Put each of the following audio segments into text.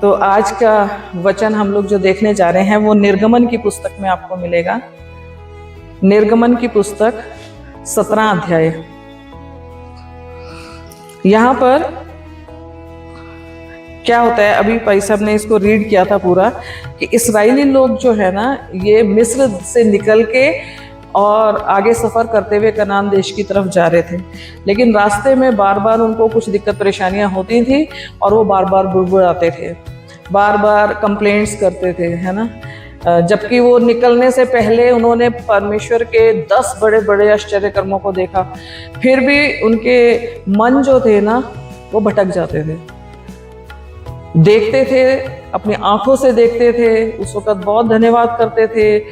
तो आज का वचन हम लोग जो देखने जा रहे हैं वो निर्गमन की पुस्तक में आपको मिलेगा। निर्गमन की पुस्तक 17 अध्याय। यहाँ पर क्या होता है, अभी भाई साहब ने इसको रीड किया था पूरा, कि इस्राएली लोग जो है ना, ये मिस्र से निकल के और आगे सफ़र करते हुए कनान देश की तरफ जा रहे थे, लेकिन रास्ते में बार बार उनको कुछ दिक्कत परेशानियां होती थी और वो बार बार बुड़बुड़ाते थे, बार बार कंप्लेंट्स करते थे, है ना। जबकि वो निकलने से पहले उन्होंने परमेश्वर के 10 बड़े बड़े आश्चर्य कर्मों को देखा, फिर भी उनके मन जो थे ना वो भटक जाते थे। देखते थे, अपनी आंखों से देखते थे, उस वक्त बहुत धन्यवाद करते थे,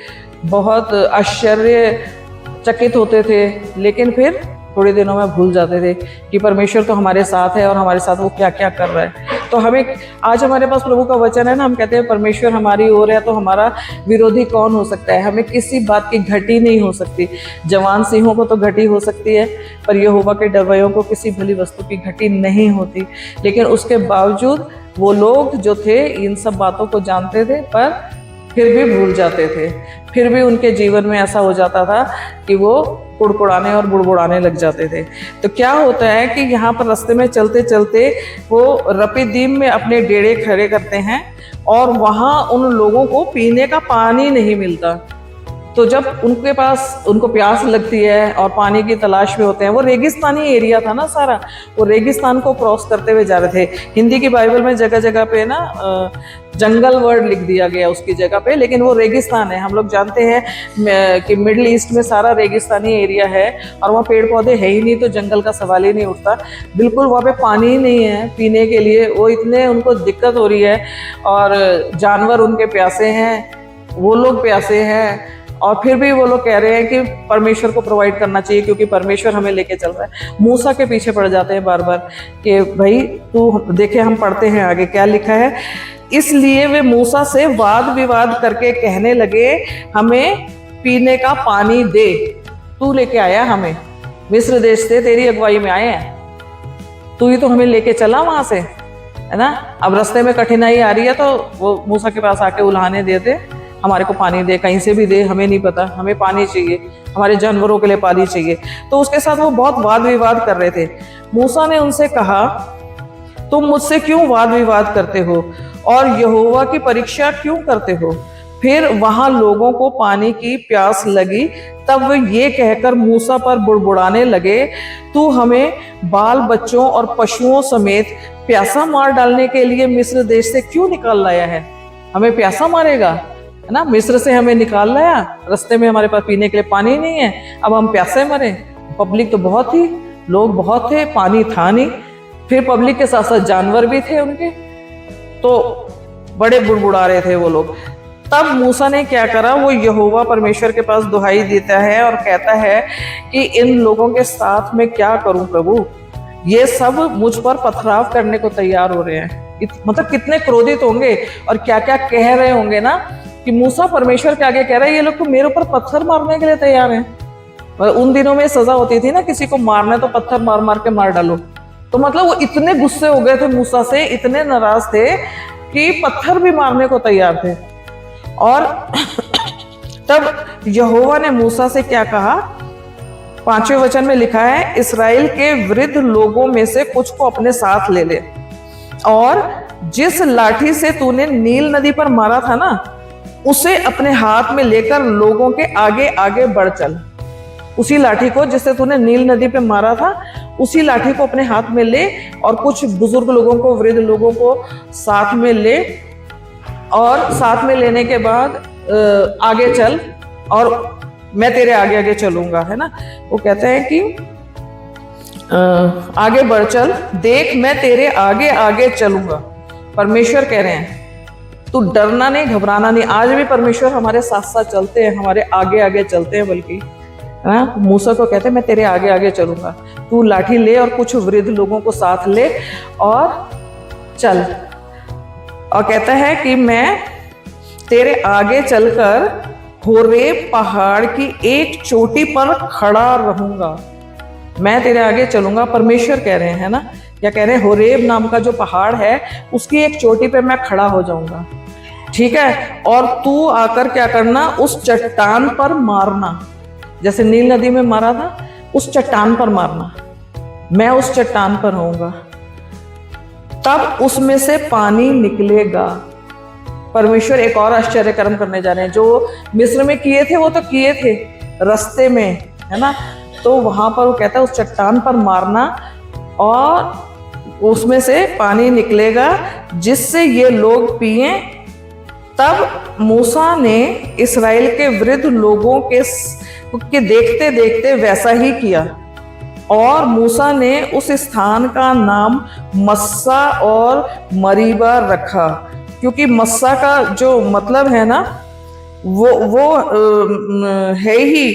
बहुत आश्चर्यचकित होते थे, लेकिन फिर थोड़े दिनों में भूल जाते थे कि परमेश्वर तो हमारे साथ है और हमारे साथ वो क्या क्या कर रहा है। तो हमें आज हमारे पास प्रभु का वचन है ना, हम कहते हैं परमेश्वर हमारी ओर है तो हमारा विरोधी कौन हो सकता है। हमें किसी बात की घटी नहीं हो सकती। जवान सिंहों को तो घटी हो सकती है, पर यहोवा के डरवैयों को किसी भली वस्तु की घटी नहीं होती। लेकिन उसके बावजूद वो लोग जो थे इन सब बातों को जानते थे, पर फिर भी भूल जाते थे। फिर भी उनके जीवन में ऐसा हो जाता था कि वो कुड़कुड़ाने और बुड़बुड़ाने लग जाते थे। तो क्या होता है कि यहाँ पर रास्ते में चलते चलते वो रपीदीम में अपने डेरे खड़े करते हैं और वहाँ उन लोगों को पीने का पानी नहीं मिलता। तो जब उनके पास उनको प्यास लगती है और पानी की तलाश में होते हैं, वो रेगिस्तानी एरिया था ना सारा, वो रेगिस्तान को क्रॉस करते हुए जा रहे थे। हिंदी की बाइबल में जगह जगह पे ना जंगल वर्ड लिख दिया गया उसकी जगह पे, लेकिन वो रेगिस्तान है। हम लोग जानते हैं कि मिडिल ईस्ट में सारा रेगिस्तानी एरिया है और वहाँ पेड़ पौधे है ही नहीं, तो जंगल का सवाल ही नहीं उठता। बिल्कुल वहाँ पे पानी ही नहीं है पीने के लिए। वो इतने उनको दिक्कत हो रही है और जानवर उनके प्यासे हैं, वो लोग प्यासे हैं, और फिर भी वो लोग कह रहे हैं कि परमेश्वर को प्रोवाइड करना चाहिए क्योंकि परमेश्वर हमें लेके चल रहा है। मूसा के पीछे पड़ जाते हैं बार बार कि भाई तू देखे, हम पढ़ते हैं आगे क्या लिखा है। इसलिए वे मूसा से वाद विवाद करके कहने लगे, हमें पीने का पानी दे, तू लेके आया हमें, मिस्र देश से तेरी अगुवाई में आए हैं, तू ही तो हमें लेके चला वहां से, है ना। अब रास्ते में कठिनाई आ रही है तो वो मूसा के पास आके उल्हाने देते, हमारे को पानी दे, कहीं से भी दे, हमें नहीं पता, हमें पानी चाहिए, हमारे जानवरों के लिए पानी चाहिए। तो उसके साथ वो बहुत वाद विवाद कर रहे थे। मूसा ने उनसे कहा, तुम मुझसे क्यों वाद विवाद करते हो और यहोवा की परीक्षा क्यों करते हो। फिर वहां लोगों को पानी की प्यास लगी, तब वे ये कहकर मूसा पर बुड़बुड़ाने लगे, तू हमें बाल बच्चों और पशुओं समेत प्यासा मार डालने के लिए मिस्र देश से क्यों निकाल लाया है। हमें प्यासा मारेगा, है ना। मिस्र से हमें निकाल लाया, रास्ते में हमारे पास पीने के लिए पानी नहीं है, अब हम प्यासे मरे। पब्लिक तो बहुत थी, लोग बहुत थे, पानी था नहीं, फिर पब्लिक के साथ साथ जानवर भी थे उनके, तो बड़े बुड़बुड़ा रहे थे वो लोग। तब मूसा ने क्या करा, वो यहोवा परमेश्वर के पास दुहाई देता है और कहता है कि इन लोगों के साथ मैं क्या करूं प्रभु, ये सब मुझ पर पथराव करने को तैयार हो रहे हैं। मतलब कितने क्रोधित होंगे और क्या क्या कह रहे होंगे ना, कि मूसा परमेश्वर के आगे कह रहा है ये लोग तो मेरे ऊपर पत्थर मारने के लिए तैयार हैं। और उन दिनों में सजा होती थी ना, किसी को मारना तो पत्थर मार मार के मार डालो। तो मतलब वो इतने गुस्से हो गए थे मूसा से, इतने नाराज थे कि पत्थर भी मारने को तैयार थे। और तब यहोवा ने मूसा से क्या कहा, 5वें वचन में लिखा है, इस्राएल के वृद्ध लोगों में से कुछ को अपने साथ ले ले और जिस लाठी से तूने नील नदी पर मारा था ना, उसे अपने हाथ में लेकर लोगों के आगे आगे बढ़ चल। उसी लाठी को जिससे तूने नील नदी पे मारा था, उसी लाठी को अपने हाथ में ले और कुछ बुजुर्ग लोगों को, वृद्ध लोगों को साथ में ले, और साथ में लेने के बाद आगे चल और मैं तेरे आगे आगे चलूंगा, है ना। वो कहते हैं कि आगे बढ़ चल, देख मैं तेरे आगे आगे चलूंगा। परमेश्वर कह रहे हैं तू डरना नहीं, घबराना नहीं। आज भी परमेश्वर हमारे साथ साथ चलते हैं, हमारे आगे आगे चलते हैं, बल्कि मूसा को कहते हैं मैं तेरे आगे आगे चलूंगा, तू लाठी ले और कुछ वृद्ध लोगों को साथ ले और चल। और कहता है कि मैं तेरे आगे चलकर होरेब पहाड़ की एक चोटी पर खड़ा रहूंगा। मैं तेरे आगे चलूंगा, परमेश्वर कह रहे हैं ना, क्या कह रहे हैं, होरेब नाम का जो पहाड़ है उसकी एक चोटी पे मैं खड़ा हो जाऊंगा, ठीक है, और तू आकर क्या करना, उस चट्टान पर मारना, जैसे नील नदी में मारा था, उस चट्टान पर मारना, मैं उस चट्टान पर होऊंगा, तब उसमें से पानी निकलेगा। परमेश्वर एक और आश्चर्य कर्म करने जा रहे हैं। जो मिस्र में किए थे वो तो किए थे रास्ते में, है ना, तो वहां पर वो कहता है उस चट्टान पर मारना और उसमें से पानी निकलेगा जिससे ये लोग पिए। तब मूसा ने इस्राएल के वृद्ध लोगों के देखते देखते वैसा ही किया, और मूसा ने उस स्थान का नाम मस्सा और मरीबा रखा, क्योंकि मस्सा का जो मतलब है ना वो है ही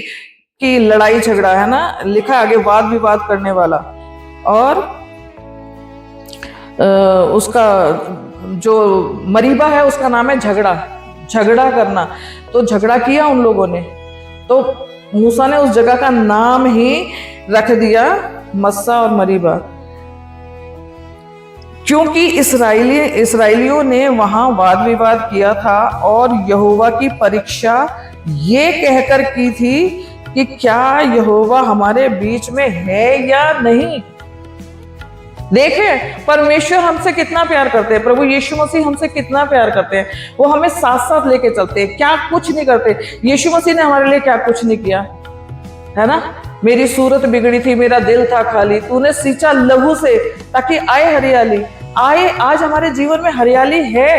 कि लड़ाई झगड़ा, है ना, लिखा आगे वाद विवाद करने वाला, और उसका जो मरीबा है उसका नाम है झगड़ा, झगड़ा करना। तो झगड़ा किया उन लोगों ने, तो मूसा ने उस जगह का नाम ही रख दिया मस्सा और मरीबा, क्योंकि इसराइलियों ने वहां वाद विवाद किया था और यहोवा की परीक्षा ये कहकर की थी कि क्या यहोवा हमारे बीच में है या नहीं। देखें परमेश्वर हमसे कितना प्यार करते हैं, प्रभु यीशु मसीह हमसे कितना प्यार करते हैं, वो हमें साथ साथ लेके चलते हैं, क्या कुछ नहीं करते। यीशु मसीह ने हमारे लिए क्या कुछ नहीं किया, है ना, मेरी सूरत बिगड़ी थी, मेरा दिल था खाली, तूने सींचा लहू से ताकि आए हरियाली, आए। आज हमारे जीवन में हरियाली है,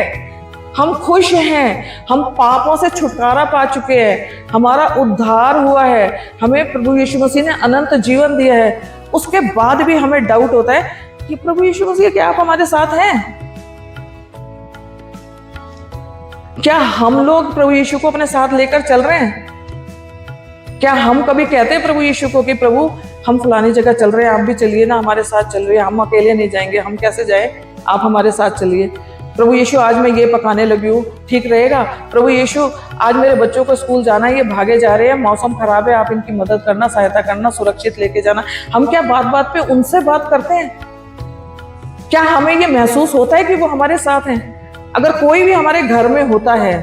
हम खुश हैं, हम पापों से छुटकारा पा चुके हैं, हमारा उद्धार हुआ है, हमें प्रभु यीशु मसीह ने अनंत जीवन दिया है। उसके बाद भी हमें डाउट होता है कि प्रभु यीशु मसीह क्या आप हमारे साथ हैं? क्या हम लोग प्रभु यीशु को अपने साथ लेकर चल रहे हैं? क्या हम कभी कहते हैं प्रभु यीशु को कि प्रभु हम फलानी जगह चल रहे हैं, आप भी चलिए ना, हमारे साथ चल रहे हैं, हम अकेले नहीं जाएंगे, हम कैसे जाए, आप हमारे साथ चलिए। प्रभु यीशु आज मैं ये पकाने लगी हूँ, ठीक रहेगा? प्रभु यीशु आज मेरे बच्चों को स्कूल जाना है, ये भागे जा रहे हैं, मौसम खराब है, आप इनकी मदद करना, सहायता करना, सुरक्षित लेके जाना। हम क्या बात बात पे उनसे बात करते हैं? क्या हमें ये महसूस होता है कि वो हमारे साथ हैं? अगर कोई भी हमारे घर में होता है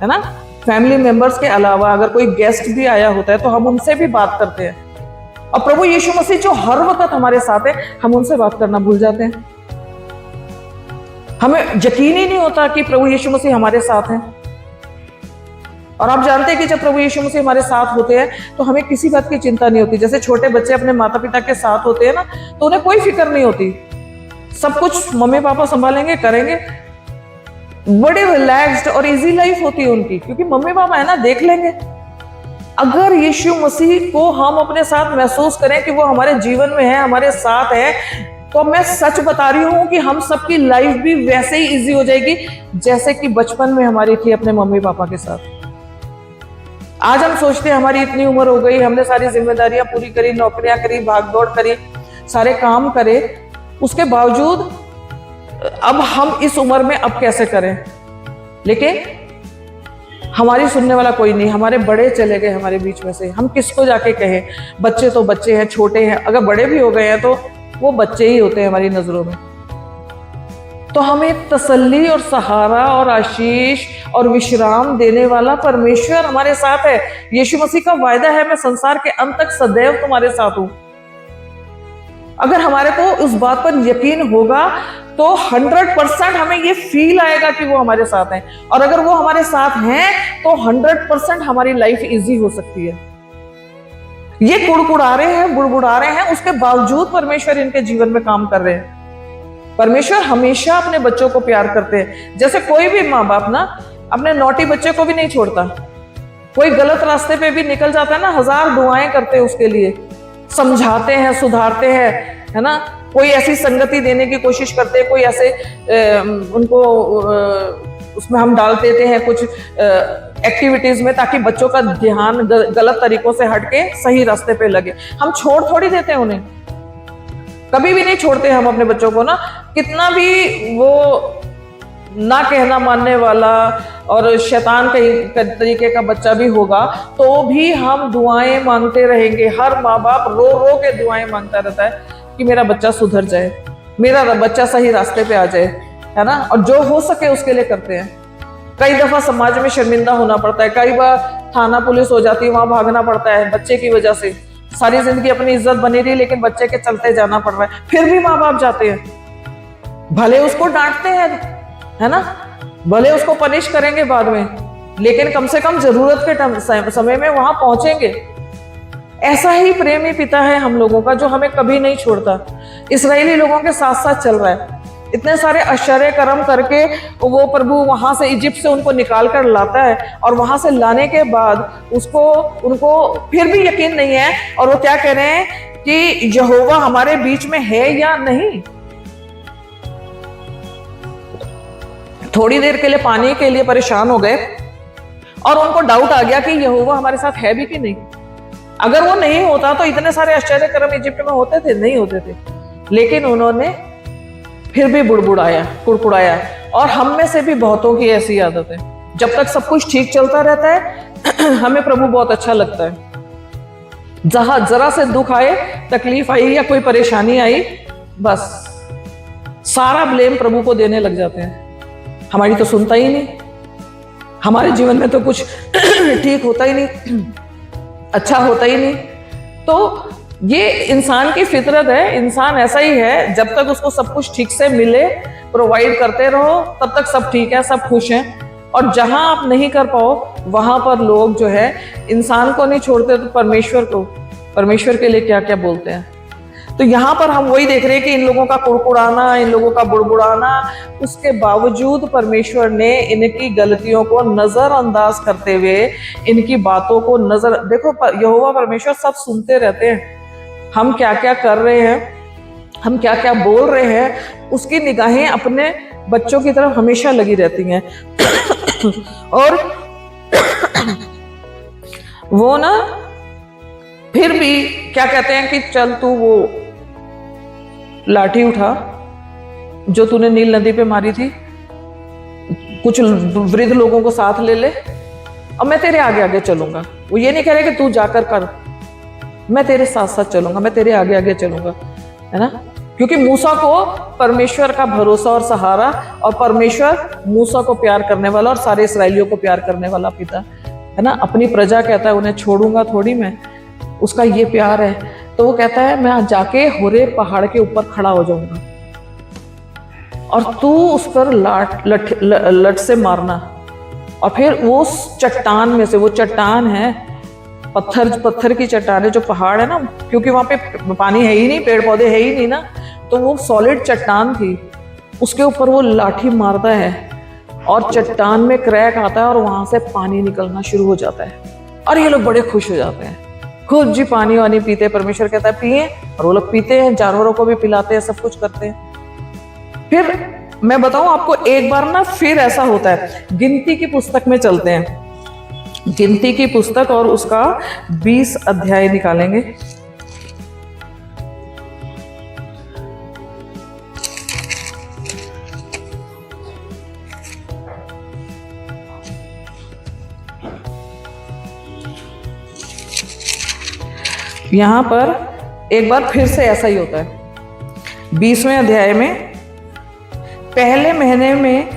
ना, फैमिली मेंबर्स के अलावा अगर कोई गेस्ट भी आया होता है तो हम उनसे भी बात करते हैं, और प्रभु यीशु मसीह जो हर वक्त हमारे साथ है, हम उनसे बात करना भूल जाते हैं। हमें यकीन ही नहीं होता कि प्रभु यीशु मसीह हमारे साथ हैं। और आप जानते हैं कि जब प्रभु यीशु मसीह हमारे साथ होते हैं तो हमें किसी बात की चिंता नहीं होती। जैसे छोटे बच्चे अपने माता पिता के साथ होते हैं ना, तो उन्हें कोई फिक्र नहीं होती, सब कुछ मम्मी पापा संभालेंगे, करेंगे, बड़े रिलैक्स्ड और इजी लाइफ होती है उनकी, क्योंकि मम्मी पापा है ना, देख लेंगे। अगर यीशु मसीह को हम अपने साथ महसूस करें कि वो हमारे जीवन में है, हमारे साथ है, तो मैं सच बता रही हूं कि हम सबकी लाइफ भी वैसे ही इजी हो जाएगी जैसे कि बचपन में हमारी थी अपने मम्मी पापा के साथ। आज हम सोचते हैं हमारी इतनी उम्र हो गई, हमने सारी जिम्मेदारियां पूरी करी, नौकरियां करी, भागदौड़ करी, सारे काम करे, उसके बावजूद अब हम इस उम्र में अब कैसे करें? लेकिन हमारी सुनने वाला कोई नहीं, हमारे बड़े चले गए हमारे बीच में से, हम किसको जाके कहें? बच्चे तो बच्चे हैं, छोटे हैं, अगर बड़े भी हो गए हैं तो वो बच्चे ही होते हैं हमारी नजरों में। तो हमें तसल्ली और सहारा और आशीष और विश्राम देने वाला परमेश्वर हमारे साथ है। यीशु मसीह का वायदा है, मैं संसार के अंत तक सदैव तुम्हारे साथ हूं। अगर हमारे को उस बात पर यकीन होगा तो 100% हमें ये फील आएगा कि वो हमारे साथ हैं, और अगर वो हमारे साथ हैं तो 100% हमारी लाइफ इजी हो सकती है। ये कुड़कुड़ा रहे हैं, बुड़बुड़ा रहे हैं, उसके बावजूद परमेश्वर इनके जीवन में काम कर रहे हैं। परमेश्वर हमेशा अपने बच्चों को प्यार करते हैं। जैसे कोई भी माँ बाप ना अपने नौटी बच्चे को भी नहीं छोड़ता, कोई गलत रास्ते पे भी निकल जाता है ना, 1000 दुआएं करते हैं उसके लिए, समझाते हैं, सुधारते हैं, है ना, कोई ऐसी संगति देने की कोशिश करते हैं, कोई ऐसे उनको उसमें हम डाल देते हैं कुछ एक्टिविटीज में, ताकि बच्चों का ध्यान गलत तरीकों से हटके सही रास्ते पे लगे। हम छोड़ थोड़ी देते हैं उन्हें, कभी भी नहीं छोड़ते हम अपने बच्चों को ना, कितना भी वो ना कहना मानने वाला और शैतान के तरीके का बच्चा भी होगा तो भी हम दुआएं मांगते रहेंगे। हर माँ बाप रो रो के दुआएं मांगता रहता है कि मेरा बच्चा सुधर जाए, मेरा बच्चा सही रास्ते पे आ जाए, है ना। और जो हो सके उसके लिए करते हैं। कई दफा समाज में शर्मिंदा होना पड़ता है, कई बार थाना पुलिस हो जाती है, वहां भागना पड़ता है बच्चे की वजह से। सारी जिंदगी अपनी इज्जत बनी रही लेकिन बच्चे के चलते जाना पड़ रहा है, फिर भी माँ बाप जाते हैं, भले उसको डांटते हैं, है ना, भले उसको पनिश करेंगे बाद में, लेकिन कम से कम जरूरत के समय में वहां पहुंचेंगे। ऐसा ही प्रेमी पिता है हम लोगों का, जो हमें कभी नहीं छोड़ता। इस्राएली लोगों के साथ साथ चल रहा है, इतने सारे आश्चर्य कर्म करके वो प्रभु वहां से इजिप्ट से उनको निकाल कर लाता है, और वहां से लाने के बाद उनको फिर भी यकीन नहीं है, और वो क्या कह रहे हैं कि यहोवा हमारे बीच में है या नहीं। थोड़ी देर के लिए पानी के लिए परेशान हो गए और उनको डाउट आ गया कि यहोवा हमारे साथ है भी कि नहीं। अगर वो नहीं होता तो इतने सारे आश्चर्य कर्म इजिप्ट में होते थे? नहीं होते थे। लेकिन उन्होंने फिर भी बुड़बुड़ाया, कुड़कुड़ाया। और हम में से भी बहुतों की ऐसी आदत है, जब तक सब कुछ ठीक चलता रहता है हमें प्रभु बहुत अच्छा लगता है। जहां जरा से दुख आए, तकलीफ आई या कोई परेशानी आई, बस सारा ब्लेम प्रभु को देने लग जाते हैं। हमारी तो सुनता ही नहीं, हमारे जीवन में तो कुछ ठीक होता ही नहीं, अच्छा होता ही नहीं। तो ये इंसान की फितरत है, इंसान ऐसा ही है। जब तक उसको सब कुछ ठीक से मिले, प्रोवाइड करते रहो, तब तक सब ठीक है, सब खुश हैं। और जहां आप नहीं कर पाओ, वहां पर लोग जो है इंसान को नहीं छोड़ते तो परमेश्वर के लिए क्या क्या बोलते हैं। तो यहाँ पर हम वही देख रहे हैं कि इन लोगों का कुड़कुड़ाना, इन लोगों का बुड़बुड़ाना, उसके बावजूद परमेश्वर ने इनकी गलतियों को नजरअंदाज करते हुए इनकी बातों को देखो, यहोवा परमेश्वर सब सुनते रहते हैं। हम क्या क्या कर रहे हैं, हम क्या क्या बोल रहे हैं, उसकी निगाहें अपने बच्चों की तरफ हमेशा लगी रहती हैं। और वो ना फिर भी क्या कहते हैं कि चल तू वो लाठी उठा जो तूने नील नदी पे मारी थी, कुछ वृद्ध लोगों को साथ ले ले और मैं तेरे आगे आगे चलूंगा। वो ये नहीं कह रहे कि तू जाकर कर, मैं तेरे साथ साथ चलूंगा, मैं तेरे आगे आगे चलूंगा, है ना। क्योंकि मूसा को परमेश्वर का भरोसा और सहारा, और परमेश्वर मूसा को प्यार करने वाला और सारे इस्राएलियों को प्यार करने वाला पिता, है ना। अपनी प्रजा कहता है उन्हें छोड़ूंगा थोड़ी मैं, उसका ये प्यार है। तो वो कहता है मैं जाके होरे पहाड़ के ऊपर खड़ा हो जाऊंगा और तू उस पर लठ से मारना। और फिर वो चट्टान में से, वो चट्टान है, पत्थर की चट्टान है, जो पहाड़ है ना, क्योंकि वहां पे पानी है ही नहीं, पेड़ पौधे है ही नहीं ना, तो वो सॉलिड चट्टान थी, उसके ऊपर वो लाठी मारता है और चट्टान में क्रैक आता है और वहां से पानी निकलना शुरू हो जाता है। और ये लोग बड़े खुश हो जाते हैं, खुद जी पानी वानी पीते। परमेश्वर कहता है पिए, और वो लोग पीते हैं, जानवरों को भी पिलाते हैं, सब कुछ करते हैं। फिर मैं बताऊं आपको, एक बार ना फिर ऐसा होता है। गिनती की पुस्तक में चलते हैं, गिनती की पुस्तक और उसका 20 अध्याय निकालेंगे। यहां पर एक बार फिर से ऐसा ही होता है। 20वें अध्याय में, पहले महीने में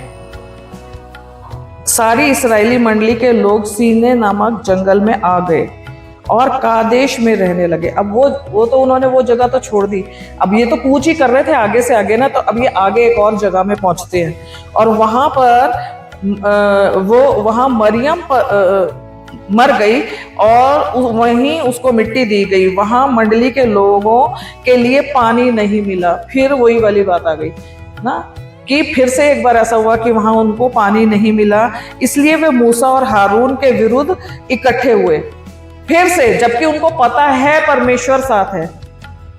सारी इस्राएली मंडली के लोग सीने नामक जंगल में आ गए और कादेश में रहने लगे। अब वो तो उन्होंने वो जगह तो छोड़ दी, अब ये तो कूच ही कर रहे थे आगे से आगे ना, तो अब ये आगे एक और जगह में पहुंचते हैं। और वहां पर वहां मरियम मर गई और वहीं उसको मिट्टी दी गई। वहां मंडली के लोगों के लिए पानी नहीं मिला। फिर वही वाली बात आ गई ना, कि फिर से एक बार ऐसा हुआ कि वहां उनको पानी नहीं मिला, इसलिए वे मूसा और हारून के विरुद्ध इकट्ठे हुए फिर से। जबकि उनको पता है परमेश्वर साथ है,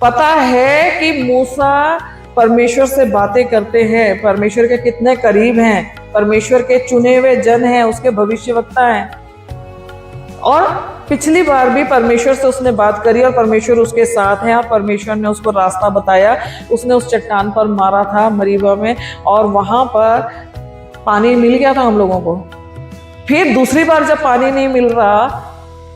पता है कि मूसा परमेश्वर से बातें करते हैं, परमेश्वर के कितने करीब हैं, परमेश्वर के चुने हुए जन हैं, उसके भविष्यवक्ता हैं। और पिछली बार भी परमेश्वर से उसने बात करी और परमेश्वर उसके साथ है, और परमेश्वर ने उसको रास्ता बताया। उसने उस चट्टान पर मारा था मरीबा में, और वहां पर पानी मिल गया था हम लोगों को। फिर दूसरी बार जब पानी नहीं मिल रहा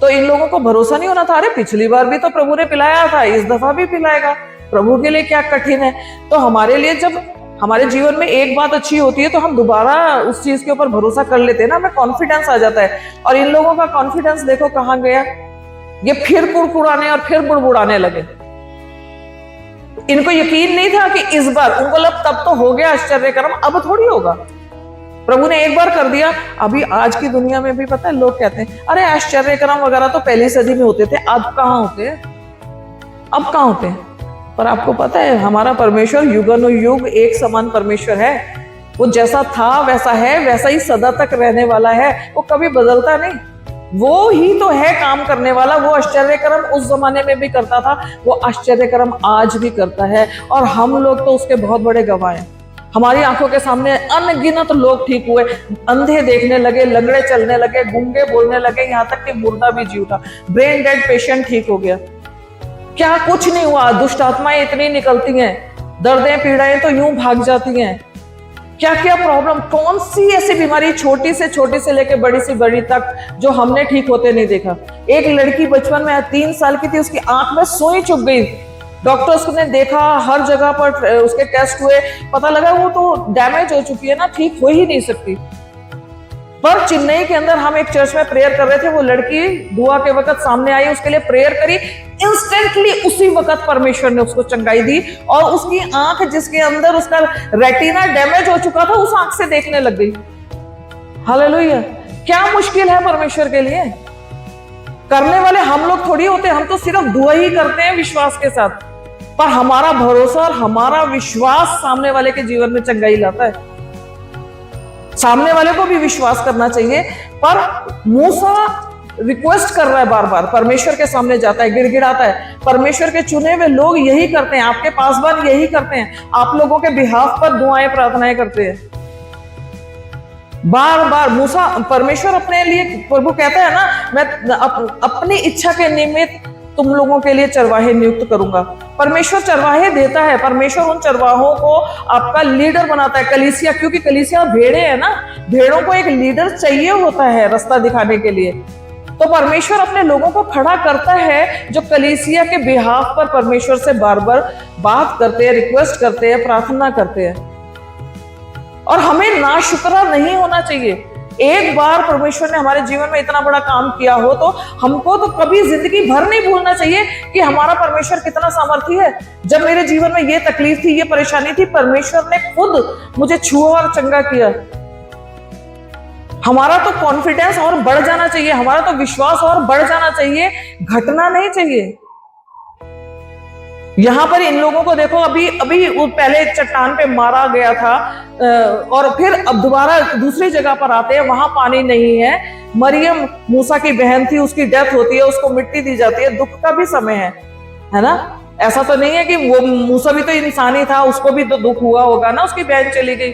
तो इन लोगों को भरोसा नहीं होना था, अरे पिछली बार भी तो प्रभु ने पिलाया था, इस दफा भी पिलाएगा। प्रभु के लिए क्या कठिन है। तो हमारे लिए जब हमारे जीवन में एक बात अच्छी होती है तो हम दोबारा उस चीज के ऊपर भरोसा कर लेते हैं ना, हमें कॉन्फिडेंस आ जाता है। और इन लोगों का कॉन्फिडेंस देखो कहाँ गया, ये फिर कुड़कुड़ाने और फिर बुड़बुड़ाने लगे। इनको यकीन नहीं था कि इस बार, उनको लग तब तो हो गया आश्चर्य कर्म, अब थोड़ी होगा। प्रभु ने एक बार कर दिया। अभी आज की दुनिया में भी पता है, लोग कहते हैं अरे आश्चर्य कर्म वगैरह तो पहली सदी में होते थे, अब कहाँ होते हैं, अब कहाँ होते हैं। पर आपको पता है हमारा परमेश्वर युगानुयुग एक समान परमेश्वर है। वो जैसा था वैसा है, वैसा ही सदा तक रहने वाला है, वो कभी बदलता नहीं। वो ही तो है काम करने वाला। वो आश्चर्य कर्म उस जमाने में भी करता था, वो आश्चर्य कर्म आज भी करता है। और हम लोग तो उसके बहुत बड़े गवाह हैं। हमारी आंखों के सामने अनगिनत लोग ठीक हुए, अंधे देखने लगे, लंगड़े चलने लगे, गूंगे बोलने लगे, यहाँ तक कि मुर्दा भी जी उठा, ब्रेन डेड पेशेंट ठीक हो गया। क्या कुछ नहीं हुआ। दुष्ट आत्माएं इतनी निकलती हैं, दर्दें पीड़ाएं तो यूं भाग जाती हैं। क्या क्या प्रॉब्लम, कौन सी ऐसी बीमारी छोटी से लेकर बड़ी से बड़ी तक जो हमने ठीक होते नहीं देखा। एक लड़की बचपन में 3 साल की थी, उसकी आंख में सुई चुभ गई। डॉक्टर्स ने देखा, हर जगह पर उसके टेस्ट हुए, पता लगा वो तो डैमेज हो चुकी है ना, ठीक हो ही नहीं सकती। पर चेन्नई के अंदर हम एक चर्च में प्रेयर कर रहे थे, वो लड़की दुआ के वक्त सामने आई, उसके लिए प्रेयर करी, इंस्टेंटली उसी वक्त परमेश्वर ने उसको चंगाई दी। और उसकी आंख, जिसके अंदर उसका रेटिना डैमेज हो चुका था, उस आंख से देखने लग गई। हालेलुया। क्या मुश्किल है परमेश्वर के लिए। करने वाले हम लोग थोड़ी होते, हम तो सिर्फ दुआ ही करते हैं विश्वास के साथ। पर हमारा भरोसा और हमारा विश्वास सामने वाले के जीवन में चंगाई लाता है। सामने वाले को भी विश्वास करना चाहिए। पर मूसा रिक्वेस्ट कर रहा है, बार बार परमेश्वर के सामने जाता है, गिड़गिड़ाता है। परमेश्वर के चुने हुए लोग यही करते हैं, आपके पासवान यही करते हैं, आप लोगों के बिहाफ पर दुआएं प्रार्थनाएं करते हैं। बार बार मूसा, परमेश्वर अपने लिए, प्रभु कहता है ना, मैं अपनी इच्छा के निमित्त तुम लोगों के लिए चरवाहे नियुक्त करूंगा। परमेश्वर चरवाहे देता है, परमेश्वर उन चरवाहों को आपका लीडर बनाता है। कलीसिया, क्योंकि कलीसिया भेड़े है ना, भेड़ों को एक लीडर चाहिए होता है रास्ता दिखाने के लिए। तो परमेश्वर अपने लोगों को खड़ा करता है जो कलीसिया के बिहाफ पर परमेश्वर से बार बार बात करते हैं, रिक्वेस्ट करते हैं, प्रार्थना करते हैं। और हमें नाशुक्रा नहीं होना चाहिए। एक बार परमेश्वर ने हमारे जीवन में इतना बड़ा काम किया हो तो हमको तो कभी जिंदगी भर नहीं भूलना चाहिए कि हमारा परमेश्वर कितना सामर्थी है। जब मेरे जीवन में ये तकलीफ थी, ये परेशानी थी, परमेश्वर ने खुद मुझे छुआ और चंगा किया। हमारा तो कॉन्फिडेंस और बढ़ जाना चाहिए, हमारा तो विश्वास और बढ़ जाना चाहिए, घटना नहीं चाहिए। यहां पर इन लोगों को देखो, अभी वो पहले चट्टान पे मारा गया था और फिर अब दोबारा दूसरी जगह पर आते हैं, वहां पानी नहीं है। मरियम मूसा की बहन थी, उसकी डेथ होती है, उसको मिट्टी दी जाती है, दुख का भी समय है ना। ऐसा तो नहीं है कि वो मूसा भी तो इंसान ही था, उसको भी तो दुख हुआ होगा ना, उसकी बहन चली गई।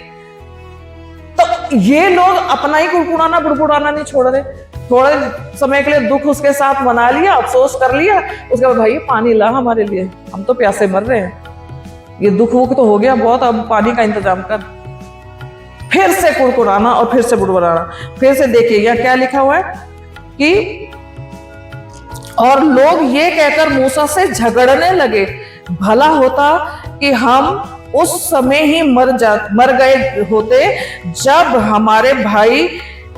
तो ये लोग अपना ही कुड़कुड़ाना बुड़बुड़ाना नहीं छोड़ रहे। थोड़े समय के लिए दुख उसके साथ मना लिया, अफसोस कर लिया, उसके बाद भाई पानी ला हमारे लिए, हम तो प्यासे मर रहे हैं, ये दुख वुख तो हो गया बहुत, अब पानी का इंतजाम कर। फिर से कुड़कुड़ाना और फिर से बुड़बुड़ाना। फिर से देखिए यह क्या लिखा हुआ है कि और लोग ये कहकर मूसा से झगड़ने लगे, भला होता कि हम उस समय ही मर गए होते जब हमारे भाई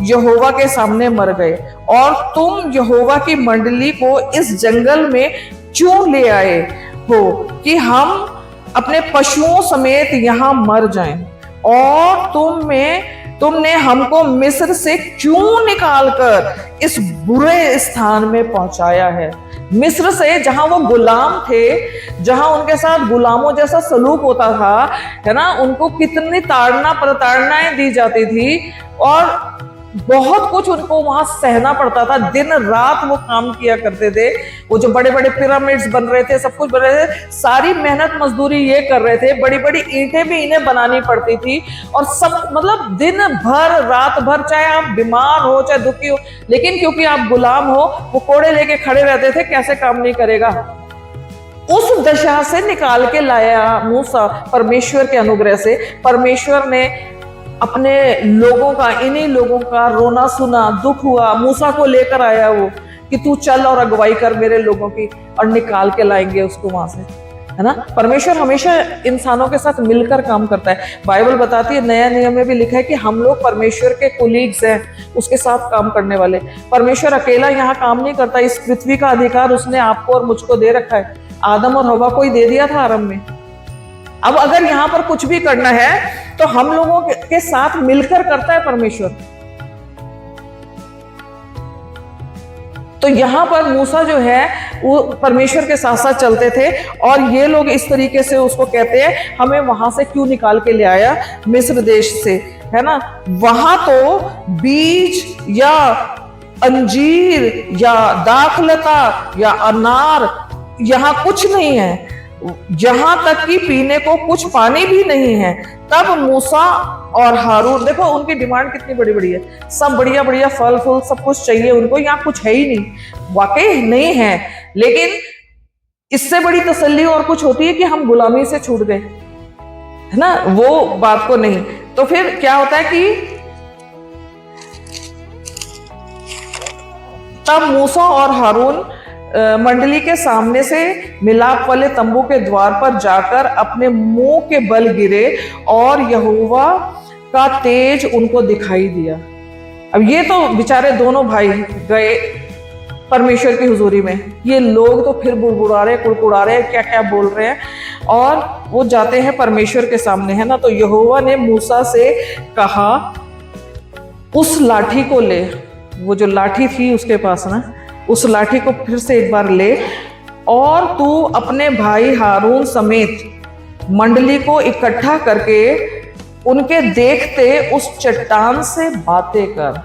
यहोवा के सामने मर गए, और तुम यहोवा की मंडली को इस जंगल में क्यों ले आए हो कि हम अपने पशुओं समेत यहाँ मर जाएं, और तुमने हमको मिस्र से क्यों निकालकर इस बुरे स्थान में पहुंचाया है। मिस्र से, जहां वो गुलाम थे, जहां उनके साथ गुलामों जैसा सलूक होता था, है ना, उनको कितनी ताड़ना प्रताड़नाएं दी जाती थी और बहुत कुछ उनको वहां सहना पड़ता था। दिन रात वो काम किया करते थे। वो जो बड़े बड़े पिरामिड्स बन रहे थे, सब कुछ बन रहे थे, सारी मेहनत मजदूरी ये कर रहे थे। बड़ी बड़ी ईंटें भी इन्हें बनानी पड़ती थी और सब, मतलब दिन भर रात भर, चाहे आप बीमार हो चाहे दुखी हो, लेकिन क्योंकि आप गुलाम हो, वो कोड़े लेके खड़े रहते थे, कैसे काम नहीं करेगा। उस दशा से निकाल के लाया मूसा परमेश्वर के अनुग्रह से। परमेश्वर ने अपने लोगों का, इन्हीं लोगों का रोना सुना, दुख हुआ, मूसा को लेकर आया वो कि तू चल और अगुवाई कर मेरे लोगों की, और निकाल के लाएंगे उसको वहां से। है ना। परमेश्वर हमेशा इंसानों के साथ मिलकर काम करता है। बाइबल बताती है, नया नियम में भी लिखा है कि हम लोग परमेश्वर के कोलीग्स हैं, उसके साथ काम करने वाले। परमेश्वर अकेला यहाँ काम नहीं करता। इस पृथ्वी का अधिकार उसने आपको और मुझको दे रखा है। आदम और हवा को ही दे दिया था आरंभ में। अब अगर यहाँ पर कुछ भी करना है तो हम लोगों के साथ मिलकर करता है परमेश्वर। तो यहाँ पर मूसा जो है वो परमेश्वर के साथ साथ चलते थे, और ये लोग इस तरीके से उसको कहते हैं, हमें वहां से क्यों निकाल के ले आया मिस्र देश से, है ना। वहां तो बीज या अंजीर या दाखलता या अनार यहाँ कुछ नहीं है, यहां तक कि पीने को कुछ पानी भी नहीं है। तब मूसा और हारून, देखो उनकी डिमांड कितनी बड़ी बड़ी है, सब बढ़िया बढ़िया फल फूल सब कुछ चाहिए उनको, यहाँ कुछ है ही नहीं, वाकई नहीं है। लेकिन इससे बड़ी तसल्ली और कुछ होती है कि हम गुलामी से छूट गए, है ना, वो बात को नहीं। तो फिर क्या होता है कि तब मूसा और हारून मंडली के सामने से मिलाप वाले तंबू के द्वार पर जाकर अपने मुंह के बल गिरे और यहोवा का तेज उनको दिखाई दिया। अब ये तो बेचारे दोनों भाई गए परमेश्वर की हुजूरी में, ये लोग तो फिर बुड़बुड़ा रहे, कुड़कुड़ा रहे, क्या क्या बोल रहे हैं, और वो जाते हैं परमेश्वर के सामने, है ना। तो यहोवा ने मूसा से कहा, उस लाठी को ले, वो जो लाठी थी उसके पास ना, उस लाठी को फिर से एक बार ले, और तू अपने भाई हारून समेत मंडली को इकट्ठा करके उनके देखते उस चट्टान से बातें कर,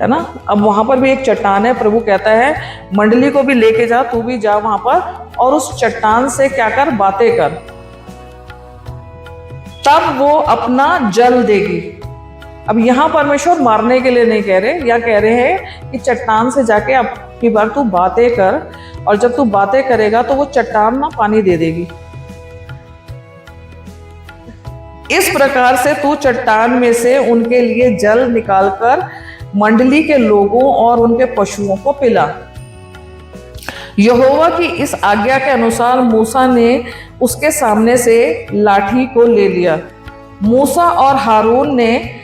है ना। अब वहां पर भी एक चट्टान है, प्रभु कहता है मंडली को भी लेके जा, तू भी जा वहां पर, और उस चट्टान से क्या कर, बातें कर, तब वो अपना जल देगी। अब यहाँ परमेश्वर मारने के लिए नहीं कह रहे, या कह रहे हैं कि चट्टान से जाके अब की बार तू बातें कर, और जब तू बातें करेगा तो वो चट्टान ना पानी दे देगी। इस प्रकार से तू चट्टान में से उनके लिए जल निकालकर मंडली के लोगों और उनके पशुओं को पिला। यहोवा की इस आज्ञा के अनुसार मूसा ने उसके सामने से लाठी को ले लिया। मूसा और हारून ने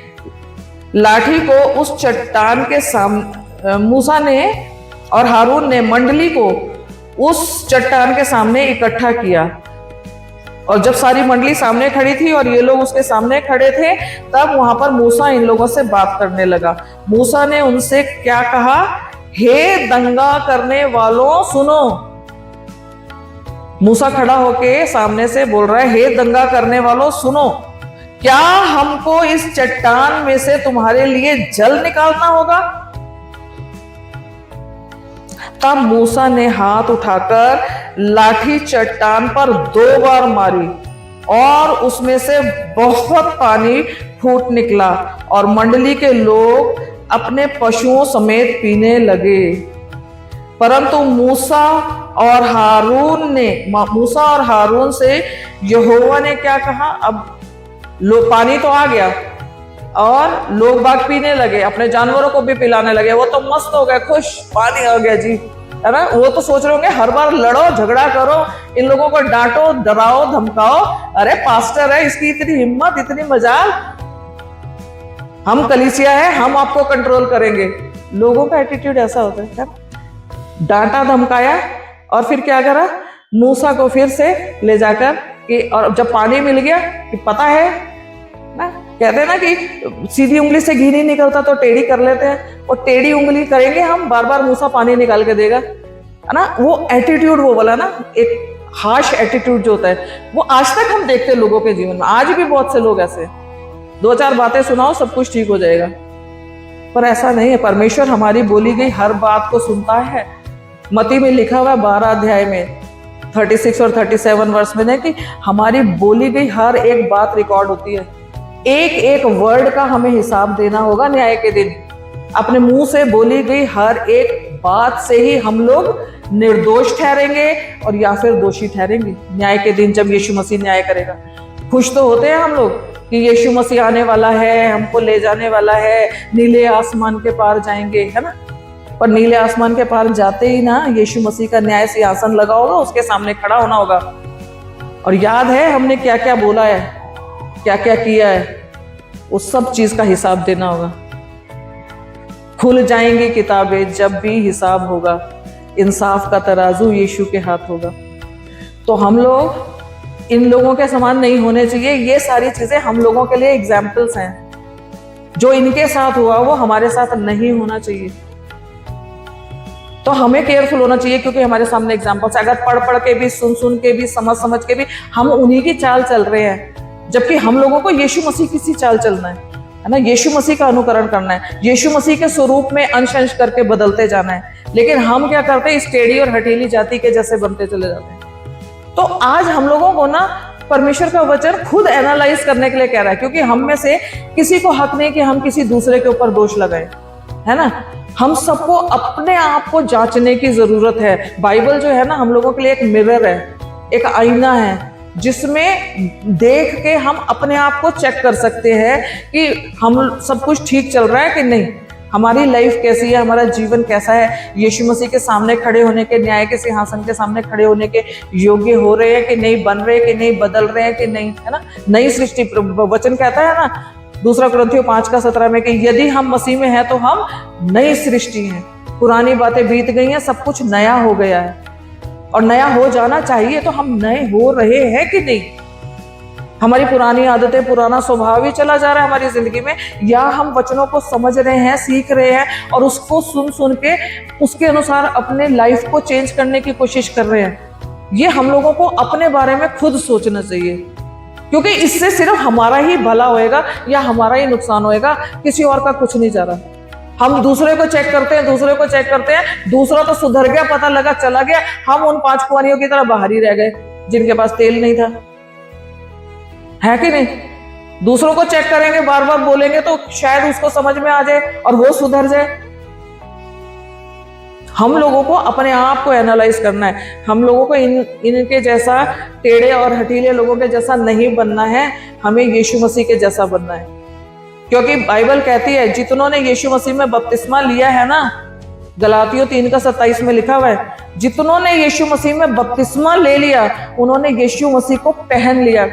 लाठी को उस चट्टान के सामने, मूसा ने और हारून ने मंडली को उस चट्टान के सामने इकट्ठा किया, और जब सारी मंडली सामने खड़ी थी और ये लोग उसके सामने खड़े थे, तब वहां पर मूसा इन लोगों से बात करने लगा। मूसा ने उनसे क्या कहा, हे दंगा करने वालों सुनो। मूसा खड़ा होके सामने से बोल रहा है, हे दंगा करने वालों सुनो, क्या हमको इस चट्टान में से तुम्हारे लिए जल निकालना होगा? तब मूसा ने हाथ उठाकर लाठी चट्टान पर 2 बार मारी, और उसमें से बहुत पानी फूट निकला, और मंडली के लोग अपने पशुओं समेत पीने लगे। परंतु मूसा और हारून से यहोवा ने क्या कहा, अब पानी तो आ गया और लोग बाग पीने लगे, अपने जानवरों को भी पिलाने लगे, वो तो मस्त हो गए, खुश, पानी आ गया जी, है ना। वो तो सोच रहे होंगे हर बार लड़ो झगड़ा करो, इन लोगों को डांटो डराओ धमकाओ, अरे पास्टर है, इसकी इतनी हिम्मत इतनी मजाल, हम कलीसिया है, हम आपको कंट्रोल करेंगे। लोगों का एटीट्यूड ऐसा होता है। डांटा धमकाया, और फिर क्या करा, मूसा को फिर से ले जाकर कि, और जब पानी मिल गया कि पता है ना, कहते हैं ना कि सीधी उंगली से घी नहीं निकलता तो टेढ़ी कर लेते हैं, और टेढ़ी उंगली करेंगे हम, बार बार मूसा पानी निकाल के देगा, है ना। वो एटीट्यूड, वो बोला ना, एक हार्श एटीट्यूड जो होता है, वो आज तक हम देखते हैं लोगों के जीवन में। आज भी बहुत से लोग ऐसे, 2-4 बातें सुनाओ सब कुछ ठीक हो जाएगा, पर ऐसा नहीं है। परमेश्वर हमारी बोली गई हर बात को सुनता है। मत्ती में लिखा हुआ है 12 अध्याय में 36 और 37 वर्ष में, कि हमारी बोली गई हर एक बात रिकॉर्ड होती है, एक एक वर्ड का हमें हिसाब देना होगा न्याय के दिन। अपने मुंह से बोली गई हर एक बात से ही हम लोग निर्दोष ठहरेंगे और या फिर दोषी ठहरेंगे न्याय के दिन, जब यीशु मसीह न्याय करेगा। खुश तो होते हैं हम लोग कि यीशु मसीह आने वाला है, हमको ले जाने वाला है, नीले आसमान के पार जाएंगे, है ना। पर नीले आसमान के पार जाते ही ना यीशु मसीह का न्याय सिंहासन लगा होगा, उसके सामने खड़ा होना होगा, और याद है हमने क्या क्या बोला है, क्या क्या किया है, उस सब चीज का हिसाब देना होगा। खुल जाएंगी किताबें जब भी हिसाब होगा, इंसाफ का तराजू यीशु के हाथ होगा। तो हम लोग इन लोगों के समान नहीं होने चाहिए। ये सारी चीजें हम लोगों के लिए एग्जाम्पल्स हैं। जो इनके साथ हुआ वो हमारे साथ नहीं होना चाहिए। तो हमें केयरफुल होना चाहिए, क्योंकि हमारे सामने एग्जाम्पल्स, अगर पढ़ पढ़ के भी, सुन सुन के भी, समझ समझ के भी हम उन्हीं की चाल चल रहे हैं, जबकि हम लोगों को यीशु मसीह की सी चाल चलना है ना। यीशु मसीह का अनुकरण करना है, यीशु मसीह के स्वरूप में अंश अंश करके बदलते जाना है। लेकिन हम क्या करते हैं, इस टेढ़ी और हठीली जाति के जैसे बनते चले जाते हैं। तो आज हम लोगों को ना परमेश्वर का वचन खुद एनालाइज करने के लिए कह रहा है, क्योंकि हम में से किसी को हक नहीं कि हम किसी दूसरे के ऊपर दोष लगाएं, है ना। हम सबको अपने आप को जांचने की जरूरत है। बाइबल जो है ना हम लोगों के लिए एक मिरर है, एक आईना है, जिसमें देख के हम अपने आप को चेक कर सकते हैं कि हम सब कुछ ठीक चल रहा है कि नहीं, हमारी लाइफ कैसी है, हमारा जीवन कैसा है, यीशु मसीह के सामने खड़े होने के, न्याय के सिंहासन के सामने खड़े होने के योग्य हो रहे हैं कि नहीं, बन रहे कि नहीं, बदल रहे हैं कि नहीं, है ना। नई सृष्टि वचन कहता है ना 2 कुरिन्थियों 5:17 में कि यदि हम मसीह में हैं तो हम नई सृष्टि हैं, पुरानी बातें बीत गई हैं, सब कुछ नया हो गया है। और नया हो जाना चाहिए, तो हम नए हो रहे हैं कि नहीं। हमारी पुरानी आदतें, पुराना स्वभाव ही चला जा रहा है हमारी जिंदगी में, या हम वचनों को समझ रहे हैं, सीख रहे हैं और उसको सुन सुन के उसके अनुसार अपने लाइफ को चेंज करने की कोशिश कर रहे हैं। ये हम लोगों को अपने बारे में खुद सोचना चाहिए, क्योंकि इससे सिर्फ हमारा ही भला होएगा या हमारा ही नुकसान होएगा, किसी और का कुछ नहीं जा रहा। हम दूसरे को चेक करते हैं, दूसरे को चेक करते हैं, दूसरा तो सुधर गया, पता लगा, चला गया, हम उन 5 कुंवारियों की तरह बाहर ही रह गए जिनके पास तेल नहीं था, है कि नहीं। दूसरों को चेक करेंगे, बार बार बोलेंगे तो शायद उसको समझ में आ जाए और वो सुधर जाए। हम लोगों को अपने आप को एनालाइज करना है। हम लोगों को इनके जैसा, टेढ़े और हठीले लोगों के जैसा नहीं बनना है, हमें यीशु मसीह के जैसा बनना है। क्योंकि बाइबल कहती है जितनों ने यीशु मसीह में बपतिस्मा लिया है ना, गलातियों 3:27 में लिखा हुआ है, जितनों ने यीशु मसीह में बपतिस्मा ले लिया उन्होंने यीशु मसीह को पहन लिया।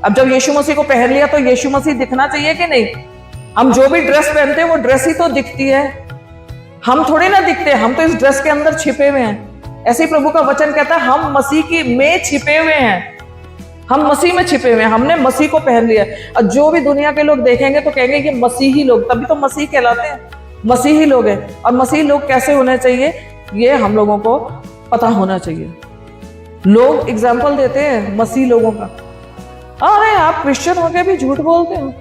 अब जब यीशु मसीह को पहन लिया तो यीशु मसीह दिखना चाहिए कि नहीं। हम जो भी ड्रेस पहनते हैं वो ड्रेस ही तो दिखती है, हम थोड़ी ना दिखते, हम तो इस ड्रेस के अंदर छिपे हुए हैं। ऐसे ही प्रभु का वचन कहता है हम मसीह की में छिपे हुए हैं, हम मसीह में छिपे हुए हैं, हमने मसीह को पहन लिया। और जो भी दुनिया के लोग देखेंगे तो कहेंगे कि मसीही लोग, तभी तो मसीह कहलाते हैं, मसीही लोग हैं। और मसीही लोग कैसे होने चाहिए ये हम लोगों को पता होना चाहिए। लोग एग्जाम्पल देते हैं मसीह लोगों का, अरे आप क्रिश्चियन होके भी झूठ बोलते हो,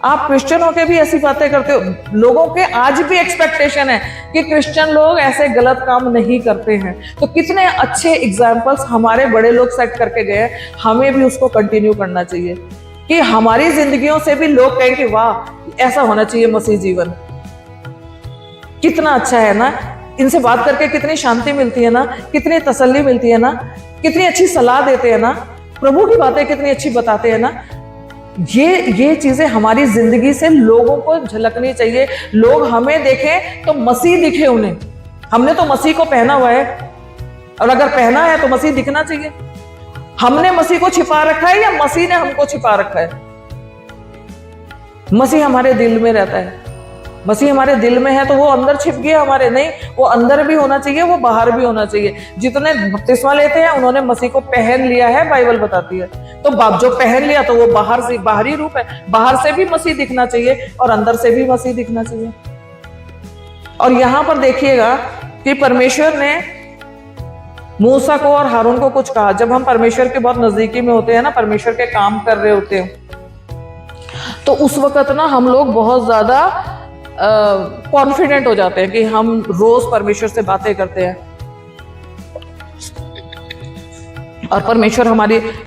आप क्रिश्चियन होके भी ऐसी बातें करते हो। लोगों के आज भी एक्सपेक्टेशन है कि क्रिश्चियन लोग ऐसे गलत काम नहीं करते हैं। तो कितने अच्छे एग्जाम्पल्स हमारे बड़े लोग सेट करके गए, हमें भी उसको कंटिन्यू करना चाहिए कि हमारी जिंदगियों से भी लोग कहें कि वाह ऐसा होना चाहिए मसीह जीवन। कितना अच्छा है ना, इनसे बात करके कितनी शांति मिलती है ना, कितनी तसल्ली मिलती है ना, कितनी अच्छी सलाह देते हैं ना, प्रभु की बातें कितनी अच्छी बताते हैं ना। ये चीजें हमारी जिंदगी से लोगों को झलकनी चाहिए। लोग हमें देखें तो मसीह दिखे उन्हें। हमने तो मसीह को पहना हुआ है, और अगर पहना है तो मसीह दिखना चाहिए। हमने मसीह को छिपा रखा है या मसीह ने हमको छिपा रखा है? मसीह हमारे दिल में रहता है। मसीह हमारे दिल में है तो वो अंदर छिप गया हमारे, नहीं, वो अंदर भी होना चाहिए, वो बाहर भी होना चाहिए। जितने बपतिस्मा लेते हैं उन्होंने मसीह को पहन लिया है, बाइबल बताती है। तो बाप जो पहन लिया तो वो बाहर से, बाहरी रूप है, बाहर से भी मसीह दिखना चाहिए और अंदर से भी मसीह दिखना चाहिए। और यहां पर देखिएगा कि परमेश्वर ने मूसा को और हारून को कुछ कहा। जब हम परमेश्वर के बहुत नजदीकी में होते हैं ना, परमेश्वर के काम कर रहे होते हैं, तो उस वक्त ना हम लोग बहुत ज्यादा कॉन्फिडेंट हो जाते हैं कि हम रोज परमेश्वर से बातें करते हैं और परमेश्वर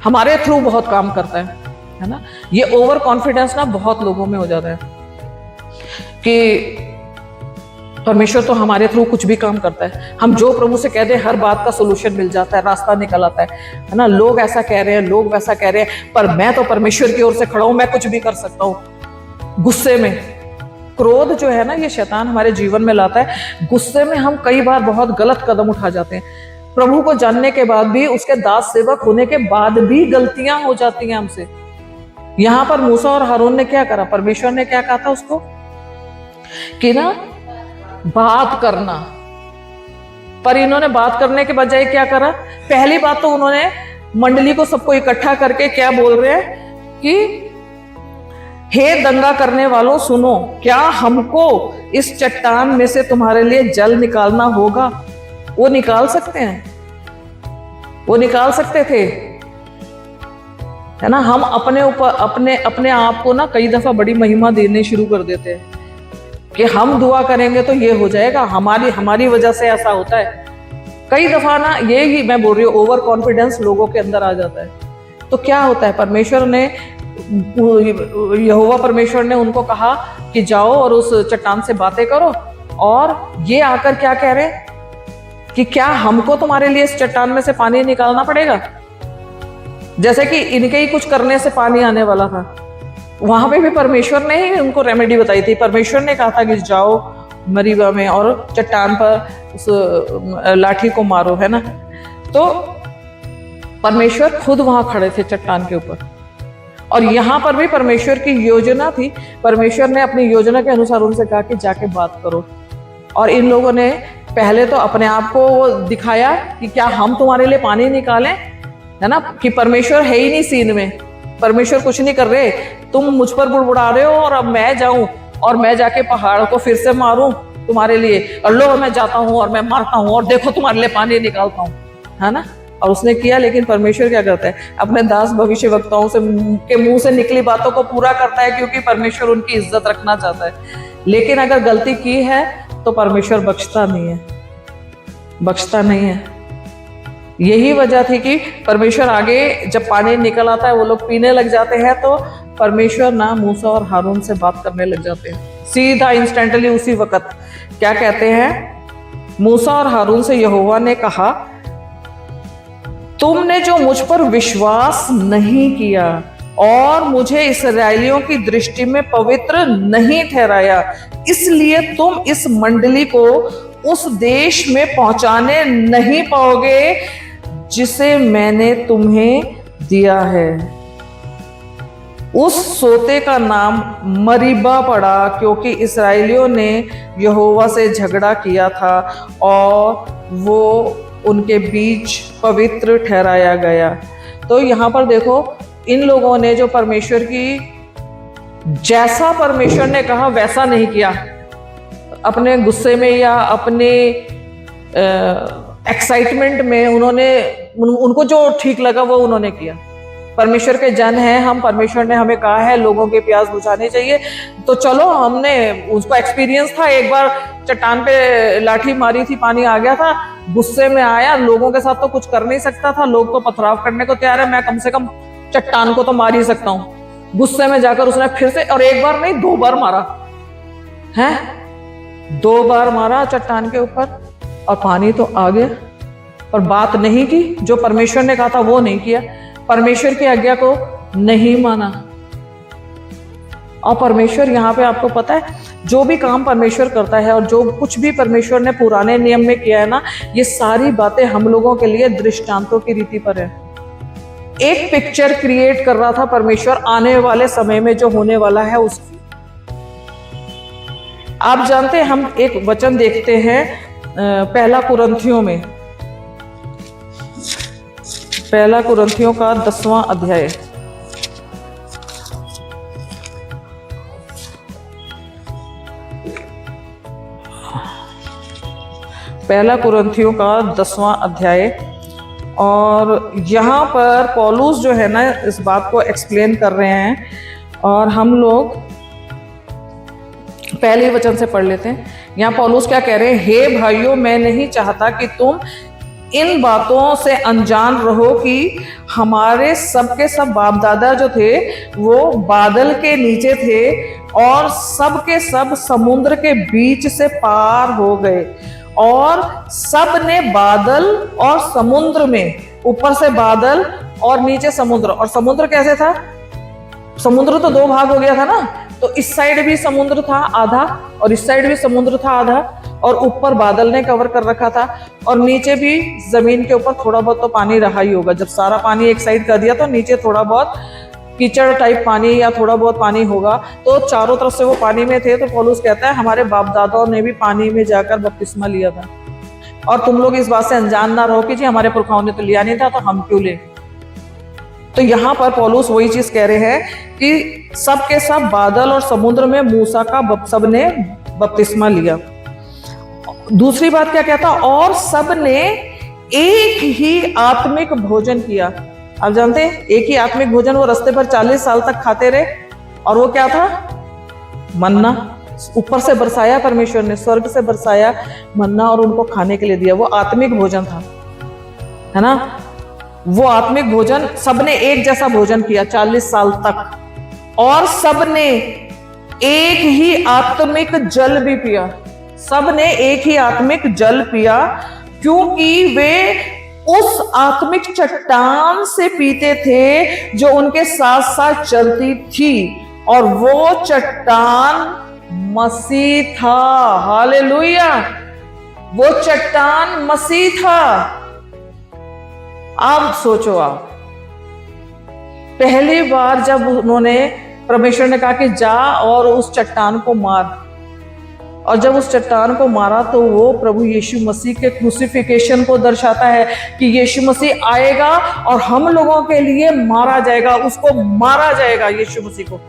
हमारे थ्रू बहुत काम करता है ना। ये ओवर कॉन्फिडेंस ना बहुत लोगों में हो जाता है कि परमेश्वर तो हमारे थ्रू कुछ भी काम करता है, हम जो प्रभु से कह दें हर बात का सोल्यूशन मिल जाता है, रास्ता निकल आता है ना। लोग ऐसा कह रहे हैं, लोग वैसा कह रहे हैं, पर मैं तो परमेश्वर की ओर से खड़ा हूं, मैं कुछ भी कर सकता हूं। गुस्से में, क्रोध जो है ना, ये शैतान हमारे जीवन में लाता है। गुस्से में हम कई बार बहुत गलत कदम उठा जाते हैं। प्रभु को जानने के बाद भी, उसके दास सेवक होने के बाद भी गलतियां हो जाती हैं हमसे। यहां पर मूसा और हारून ने क्या करा, परमेश्वर ने क्या कहा था उसको कि ना बात करना, पर इन्होंने बात करने के बजाय क्या करा, पहली बात तो उन्होंने मंडली को सबको इकट्ठा करके क्या बोल रहे हैं कि हे दंगा करने वालों सुनो, क्या हमको इस चट्टान में से तुम्हारे लिए जल निकालना होगा? वो निकाल सकते हैं, वो निकाल सकते थे, है ना। हम अपने ऊपर अपने आप को ना कई दफा बड़ी महिमा देने शुरू कर देते हैं कि हम दुआ करेंगे तो ये हो जाएगा, हमारी वजह से ऐसा होता है। कई दफा ना ये ही मैं बोल रही हूँ, ओवर कॉन्फिडेंस लोगों के अंदर आ जाता है। तो क्या होता है, परमेश्वर ने, यहोवा परमेश्वर ने उनको कहा कि जाओ और उस चट्टान से बातें करो, और ये आकर क्या कह रहे कि क्या हमको तुम्हारे लिए इस चट्टान में से पानी निकालना पड़ेगा? जैसे कि इनके ही कुछ करने से पानी आने वाला था। वहां पे भी परमेश्वर ने ही उनको रेमेडी बताई थी। परमेश्वर ने कहा था कि जाओ मरीबा में और चट्टान पर उस लाठी को मारो, है ना। तो परमेश्वर खुद वहां खड़े थे चट्टान के ऊपर, और यहां पर भी परमेश्वर की योजना थी। परमेश्वर ने अपनी योजना के अनुसार उनसे कहा कि जाके बात करो, और इन लोगों ने पहले तो अपने आप को दिखाया कि क्या हम तुम्हारे लिए पानी निकालें, है ना, कि परमेश्वर है ही नहीं सीन में, परमेश्वर कुछ नहीं कर रहे, तुम मुझ पर बुड़बुड़ा रहे हो, और अब मैं जाऊं और मैं जाके पहाड़ को फिर से मारूं तुम्हारे लिए, और लो मैं जाता हूं और मैं मारता हूं और देखो तुम्हारे लिए पानी निकालता हूं, है ना। और उसने किया, लेकिन परमेश्वर क्या करता है, अपने दास भविष्य वक्ताओं से के मुंह से निकली बातों को पूरा करता है, क्योंकि परमेश्वर उनकी इज्जत रखना चाहता है। लेकिन अगर गलती की है तो परमेश्वर बख्शता नहीं है, बख्शता नहीं है। यही वजह थी कि परमेश्वर आगे जब पानी निकल आता है, वो लोग पीने लग जाते हैं, तो परमेश्वर ना मूसा और हारून से बात करने लग जाते हैं सीधा, इंस्टेंटली, उसी वक्त। क्या कहते हैं, मूसा और हारून से यहोवा ने कहा, तुमने जो मुझ पर विश्वास नहीं किया और मुझे इस्राएलियों की दृष्टि में पवित्र नहीं ठहराया, इसलिए तुम इस मंडली को उस देश में पहुंचाने नहीं पाओगे जिसे मैंने तुम्हें दिया है। उस सोते का नाम मरीबा पड़ा, क्योंकि इस्राएलियों ने यहोवा से झगड़ा किया था और वो उनके बीच पवित्र ठहराया गया। तो यहाँ पर देखो, इन लोगों ने जो परमेश्वर की, जैसा परमेश्वर ने कहा वैसा नहीं किया, अपने गुस्से में या अपने एक्साइटमेंट में उनको जो ठीक लगा वो उन्होंने किया। परमेश्वर के जन हैं हम, परमेश्वर ने हमें कहा है लोगों के प्यास बुझाने चाहिए, तो चलो, हमने उसको एक्सपीरियंस था, एक बार चट्टान पे लाठी मारी थी, पानी आ गया था, गुस्से में आया, लोगों के साथ तो कुछ कर नहीं सकता था, लोग तो पथराव करने को तैयार है, मैं कम से कम चट्टान को तो मार ही सकता हूँ। गुस्से में जाकर उसने फिर से, और एक बार नहीं 2 बार मारा है, 2 बार मारा चट्टान के ऊपर, और पानी तो आ गया। और बात नहीं की, जो परमेश्वर ने कहा था वो नहीं किया, परमेश्वर की आज्ञा को नहीं माना। और परमेश्वर, यहाँ पे आपको पता है, जो भी काम परमेश्वर करता है और जो कुछ भी परमेश्वर ने पुराने नियम में किया है ना, ये सारी बातें हम लोगों के लिए दृष्टांतों की रीति पर है। एक पिक्चर क्रिएट कर रहा था परमेश्वर आने वाले समय में जो होने वाला है उसकी। आप जानते हैं, हम एक वचन देखते हैं पहला कुरिन्थियों में, पहला कुरिन्थियों का 10वां अध्याय, पहला कुरिन्थियों का 10वां अध्याय। और यहाँ पर पौलुस जो है ना, इस बात को एक्सप्लेन कर रहे हैं, और हम लोग पहले वचन से पढ़ लेते हैं। यहाँ पौलुस क्या कह रहे हैं, हे भाइयों, मैं नहीं चाहता कि तुम इन बातों से अनजान रहो कि हमारे सब के सब बाप दादा जो थे वो बादल के नीचे थे और सब के सब समुद्र के बीच से पार हो गए, और सब ने बादल और समुद्र में, ऊपर से बादल और नीचे समुद्र। और समुद्र कैसे था, समुद्र तो 2 भाग हो गया था ना, तो इस साइड भी समुद्र था आधा और इस साइड भी समुद्र था आधा, और ऊपर बादल ने कवर कर रखा था, और नीचे भी जमीन के ऊपर थोड़ा बहुत तो पानी रहा ही होगा। जब सारा पानी एक साइड कर दिया तो नीचे थोड़ा बहुत कीचड़ टाइप पानी या थोड़ा बहुत पानी होगा, तो चारों तरफ से वो पानी में थे। तो पौलुस कहता है हमारे बाप दादाओं ने भी पानी में जाकर बपतिस्मा लिया था, और तुम लोग इस बात से अनजान ना रहो कि जी हमारे पुरखाओं ने तो लिया नहीं था, तो हम क्यों ले। तो यहाँ पर पौलुस वही चीज कह रहे हैं कि सब के सब बादल और समुद्र में मूसा का सबने बपतिस्मा लिया। दूसरी बात क्या कहता, और सबने एक ही आत्मिक भोजन किया। आप जानते हैं एक ही आत्मिक भोजन वो रास्ते पर 40 साल तक खाते रहे, और वो क्या था, मन्ना। ऊपर से बरसाया परमेश्वर ने, स्वर्ग से बरसाया मन्ना और उनको खाने के लिए दिया। वो आत्मिक भोजन था, है ना। वो आत्मिक भोजन सबने एक जैसा भोजन किया 40 साल तक, और सबने एक ही आत्मिक जल भी पिया। सबने एक ही आत्मिक जल पिया, क्योंकि वे उस आत्मिक चट्टान से पीते थे जो उनके साथ साथ चलती थी, और वो चट्टान मसीह था। हालेलुया, वो चट्टान मसीह था। अब सोचो, आप पहली बार जब उन्होंने, परमेश्वर ने कहा कि जा और उस चट्टान को मार, और जब उस चट्टान को मारा तो वो प्रभु यीशु मसीह के क्रूसिफिकेशन को दर्शाता है कि यीशु मसीह आएगा और हम लोगों के लिए मारा जाएगा, उसको मारा जाएगा यीशु मसीह को।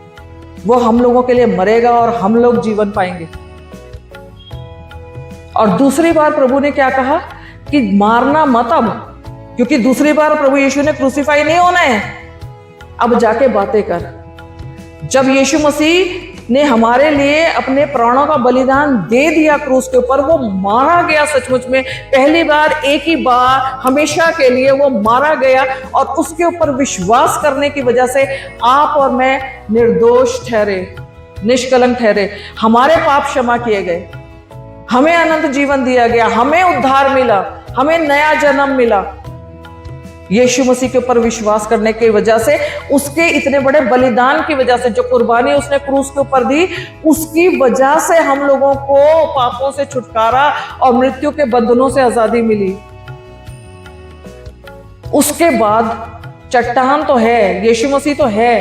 वो हम लोगों के लिए मरेगा और हम लोग जीवन पाएंगे। और दूसरी बार प्रभु ने क्या कहा कि मारना मत अब, क्योंकि दूसरी बार प्रभु यीशु ने क्रूसिफाई नहीं होना है, अब जाके बातें कर। जब यीशु मसीह ने हमारे लिए अपने प्राणों का बलिदान दे दिया क्रूस के ऊपर, वो मारा गया सचमुच में, पहली बार एक ही बार हमेशा के लिए वो मारा गया, और उसके ऊपर विश्वास करने की वजह से आप और मैं निर्दोष ठहरे, निष्कलंक ठहरे, हमारे पाप क्षमा किए गए, हमें अनंत जीवन दिया गया, हमें उद्धार मिला, हमें नया जन्म मिला। यीशु मसीह के ऊपर विश्वास करने की वजह से, उसके इतने बड़े बलिदान की वजह से, जो कुर्बानी उसने क्रूस के ऊपर दी, उसकी वजह से हम लोगों को पापों से छुटकारा और मृत्यु के बंधनों से आजादी मिली। उसके बाद चट्टान तो है, यीशु मसीह तो है,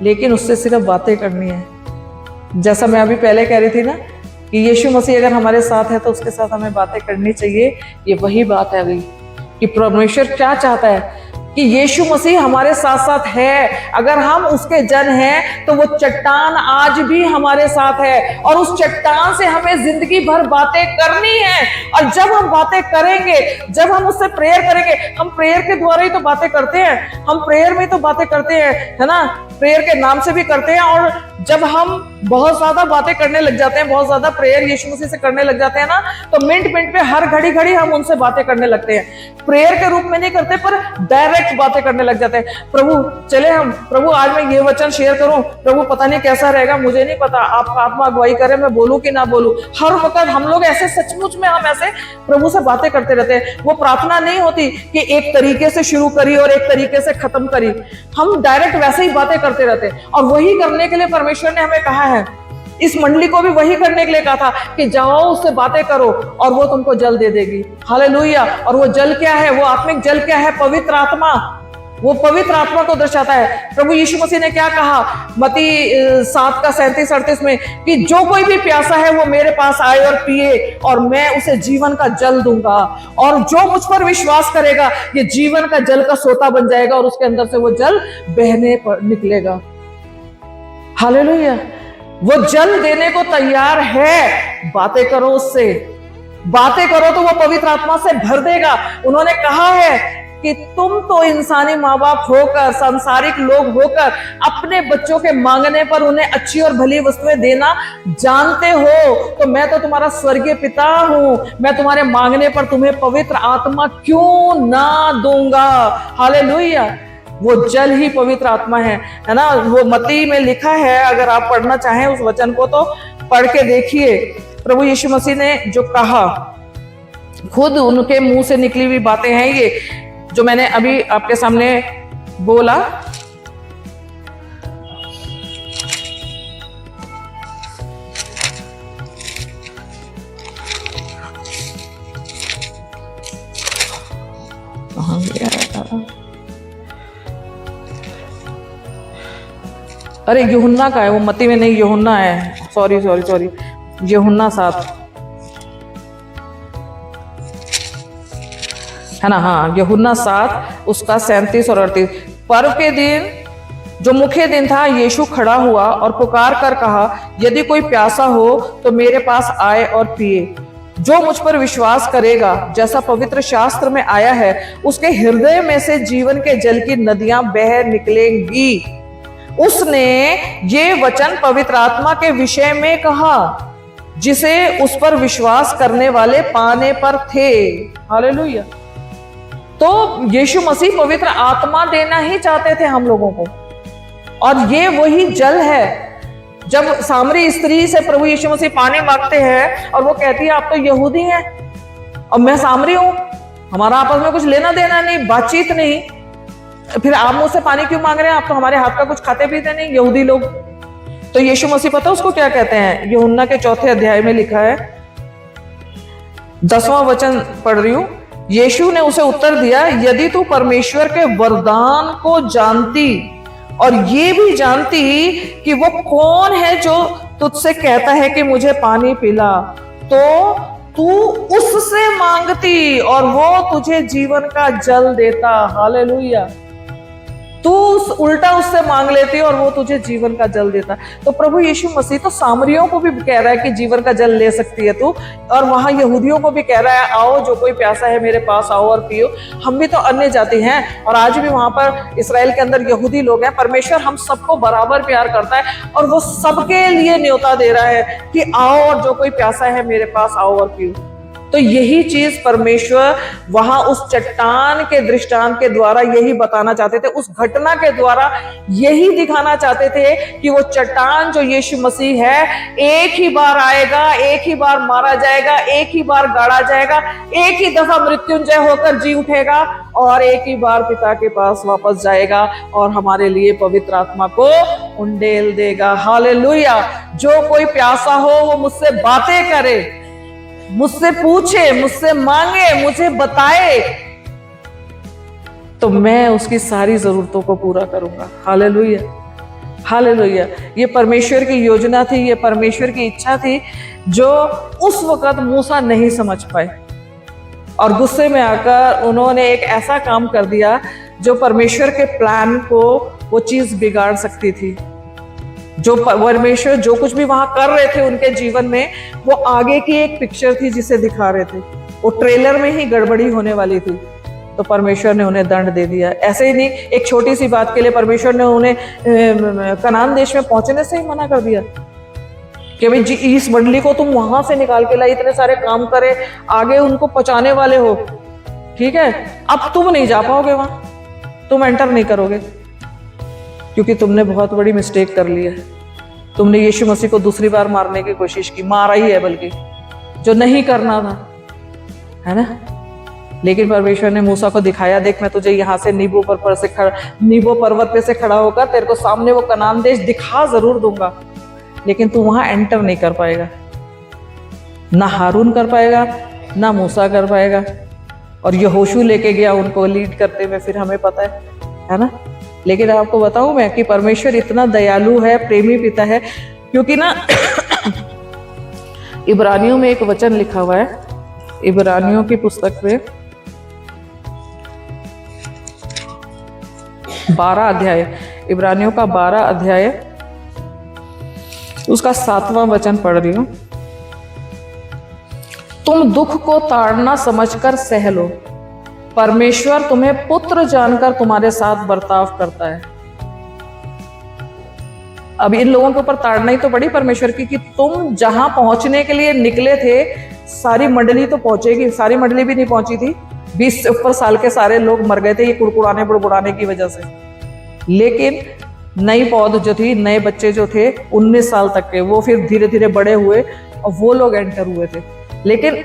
लेकिन उससे सिर्फ बातें करनी है। जैसा मैं अभी पहले कह रही थी ना कि यीशु मसीह अगर हमारे साथ है तो उसके साथ हमें बातें करनी चाहिए। ये वही बात है अभी कि परमेश्वर क्या चाहता है कि यीशु मसीह हमारे साथ साथ है। अगर हम उसके जन हैं तो वो चट्टान आज भी हमारे साथ है, और उस चट्टान से हमें जिंदगी भर बातें करनी है। और जब हम बातें करेंगे, जब हम उससे प्रेयर करेंगे, हम प्रेयर के द्वारा ही तो बातें करते हैं, हम प्रेयर में तो बातें करते हैं, है ना, प्रेयर के नाम से भी करते हैं। और जब हम बहुत ज्यादा बातें करने लग जाते हैं, बहुत ज्यादा प्रेयर यीशु मसीह से करने लग जाते हैं ना, तो मिनट मिनट पे हर घड़ी घड़ी हम उनसे बातें करने लगते हैं। प्रेयर के रूप में नहीं करते, पर डायरेक्ट बातें करने लग जाते हैं। प्रभु चले हम, प्रभु आज मैं ये वचन शेयर करूं, प्रभु पता नहीं कैसा रहेगा, मुझे नहीं पता, आपका आत्मा अगुवाई करे, मैं बोलूं कि ना बोलूं। हर वक्त हम लोग ऐसे, सचमुच में हम ऐसे प्रभु से बातें करते रहते हैं। वो प्रार्थना नहीं होती कि एक तरीके से शुरू करी और एक तरीके से खत्म करी, हम डायरेक्ट वैसे ही बातें करते रहते हैं। और वही करने के लिए परमेश्वर ने हमें कहा है, इस मंडली को भी वही करने के लिए कहा था कि जाओ उससे बातें करो और वो तुमको जल दे देगी। हालेलुया। और वो जल क्या है, वो आत्मिक जल क्या है, पवित्र आत्मा। वो पवित्र आत्मा को दर्शाता है। प्रभु यीशु मसीह ने क्या कहा मत्ती 7:37-38 में कि जो कोई भी प्यासा है वो मेरे पास आए और पिए, और मैं उसे जीवन का जल दूंगा, और जो मुझ पर विश्वास करेगा ये जीवन का जल का सोता बन जाएगा, और उसके अंदर से वो जल बहने पर निकलेगा। हालेलुया। वो जल देने को तैयार है। बातें करो उससे, बातें करो तो वो पवित्र आत्मा से भर देगा। उन्होंने कहा है कि तुम तो इंसानी माँ बाप होकर, सांसारिक लोग होकर, अपने बच्चों के मांगने पर उन्हें अच्छी और भली वस्तुएं देना जानते हो, तो मैं तो तुम्हारा स्वर्गीय पिता हूं, मैं तुम्हारे मांगने पर तुम्हें पवित्र आत्मा क्यों ना दूंगा। हालेलुया। वो जल ही पवित्र आत्मा है ना। वो मत्ती में लिखा है, अगर आप पढ़ना चाहें उस वचन को तो पढ़ के देखिए। प्रभु यीशु मसीह ने जो कहा, खुद उनके मुंह से निकली हुई बातें हैं ये, जो मैंने अभी आपके सामने बोला। कहाँ गया? अरे यूहन्ना का है वो, मत्ती में नहीं, यूहन्ना है, सॉरी सॉरी सॉरी, यूहन्ना 7 है ना, हाँ यूहन्ना 7 उसका 37 और 38। पर्व के दिन जो मुख्य दिन था, यीशु खड़ा हुआ और पुकार कर कहा, यदि कोई प्यासा हो तो मेरे पास आए और पिए। जो मुझ पर विश्वास करेगा, जैसा पवित्र शास्त्र में आया है, उसके हृदय में से जीवन के जल की नदियां बह निकलेंगी। उसने ये वचन पवित्र आत्मा के विषय में कहा, जिसे उस पर विश्वास करने वाले पाने पर थे। हालेलुया। तो यीशु मसीह पवित्र आत्मा देना ही चाहते थे हम लोगों को, और ये वही जल है। जब सामरी स्त्री से प्रभु यीशु मसीह पानी मांगते हैं और वो कहती है, आप तो यहूदी हैं और मैं सामरी हूं, हमारा आपस में कुछ लेना देना नहीं, बातचीत नहीं, फिर आप मुझसे पानी क्यों मांग रहे हैं? आप तो हमारे हाथ का कुछ खाते पीते नहीं, यहूदी लोग। तो यीशु मसीह पता उसको क्या कहते हैं? यूहन्ना के 4 अध्याय में लिखा है, 10वां वचन पढ़ रही हूं। यीशु ने उसे उत्तर दिया, यदि तू परमेश्वर के वरदान को जानती और ये भी जानती कि वो कौन है जो तुझसे कहता है कि मुझे पानी पिला, तो तू उससे मांगती और वो तुझे जीवन का जल देता। हालेलुया। तू उल्टा उससे मांग लेती और वो तुझे जीवन का जल देता। तो प्रभु यीशु मसीह तो सामरियों को भी कह रहा है कि जीवन का जल ले सकती है तू, और वहां यहूदियों को भी कह रहा है, आओ जो कोई प्यासा है मेरे पास आओ और पियो। हम भी तो अन्य जाति हैं, और आज भी वहां पर इस्राएल के अंदर यहूदी लोग हैं। परमेश्वर हम सबको बराबर प्यार करता है और वो सबके लिए न्योता दे रहा है कि आओ और जो कोई प्यासा है मेरे पास आओ और पियो। तो यही चीज परमेश्वर वहां उस चट्टान के दृष्टांत के द्वारा यही बताना चाहते थे, उस घटना के द्वारा यही दिखाना चाहते थे कि वो चट्टान जो यीशु मसीह है, एक ही बार आएगा, एक ही बार मारा जाएगा, एक ही बार गाड़ा जाएगा, एक ही दफा मृत्युंजय होकर जी उठेगा और एक ही बार पिता के पास वापस जाएगा और हमारे लिए पवित्र आत्मा को उंडेल देगा। हालेलुया। जो कोई प्यासा हो वो मुझसे बातें करे, मुझसे पूछे, मुझसे मांगे, मुझे बताए, तो मैं उसकी सारी जरूरतों को पूरा करूंगा। Hallelujah, hallelujah. ये परमेश्वर की योजना थी, ये परमेश्वर की इच्छा थी, जो उस वक्त मूसा नहीं समझ पाए और गुस्से में आकर उन्होंने एक ऐसा काम कर दिया जो परमेश्वर के प्लान को वो चीज बिगाड़ सकती थी। जो परमेश्वर जो कुछ भी वहां कर रहे थे उनके जीवन में, वो आगे की एक पिक्चर थी जिसे दिखा रहे थे, वो ट्रेलर में ही गड़बड़ी होने वाली थी। तो परमेश्वर ने उन्हें दंड दे दिया। ऐसे ही नहीं, एक छोटी सी बात के लिए परमेश्वर ने उन्हें कनान देश में पहुंचने से ही मना कर दिया कि भाई जी इस मंडली को तुम वहां से निकाल के लाई, इतने सारे काम करे, आगे उनको पहुंचाने वाले हो, ठीक है, अब तुम नहीं जा पाओगे वहां, तुम एंटर नहीं करोगे, क्योंकि तुमने बहुत बड़ी मिस्टेक कर ली है। तुमने यीशु मसीह को दूसरी बार मारने की कोशिश की, मारा ही है बल्कि, जो नहीं करना था, है ना। लेकिन परमेश्वर ने मूसा को दिखाया, देख मैं तुझे यहाँ से नीबो पर्वत पे से खड़ा होकर तेरे को सामने वो कनान देश दिखा जरूर दूंगा, लेकिन तू वहां एंटर नहीं कर पाएगा। ना हारून कर पाएगा, ना मूसा कर पाएगा, और यहोशू लेके गया उनको लीड करते हुए, फिर हमें पता है ना। लेकिन आपको बताऊं मैं कि परमेश्वर इतना दयालु है, प्रेमी पिता है, क्योंकि ना इब्रानियों में एक वचन लिखा हुआ है, इब्रानियों की पुस्तक में 12 अध्याय, इब्रानियों का 12 अध्याय उसका 7वां वचन पढ़ रही हूं। तुम दुख को ताड़ना समझकर सह लो, परमेश्वर तुम्हें पुत्र जानकर तुम्हारे साथ बर्ताव करता है। अब इन लोगों के ऊपर ताड़ना ही तो पड़ी परमेश्वर की कि तुम जहां पहुंचने के लिए निकले थे, सारी मंडली तो पहुंचेगी, सारी मंडली भी नहीं पहुंची थी, 20 से ऊपर साल के सारे लोग मर गए थे ये कुड़कुड़ाने बुड़बुड़ाने की वजह से। लेकिन नई पौध जो थी, नए बच्चे जो थे 19 साल तक के, वो फिर धीरे धीरे बड़े हुए और वो लोग एंटर हुए थे। लेकिन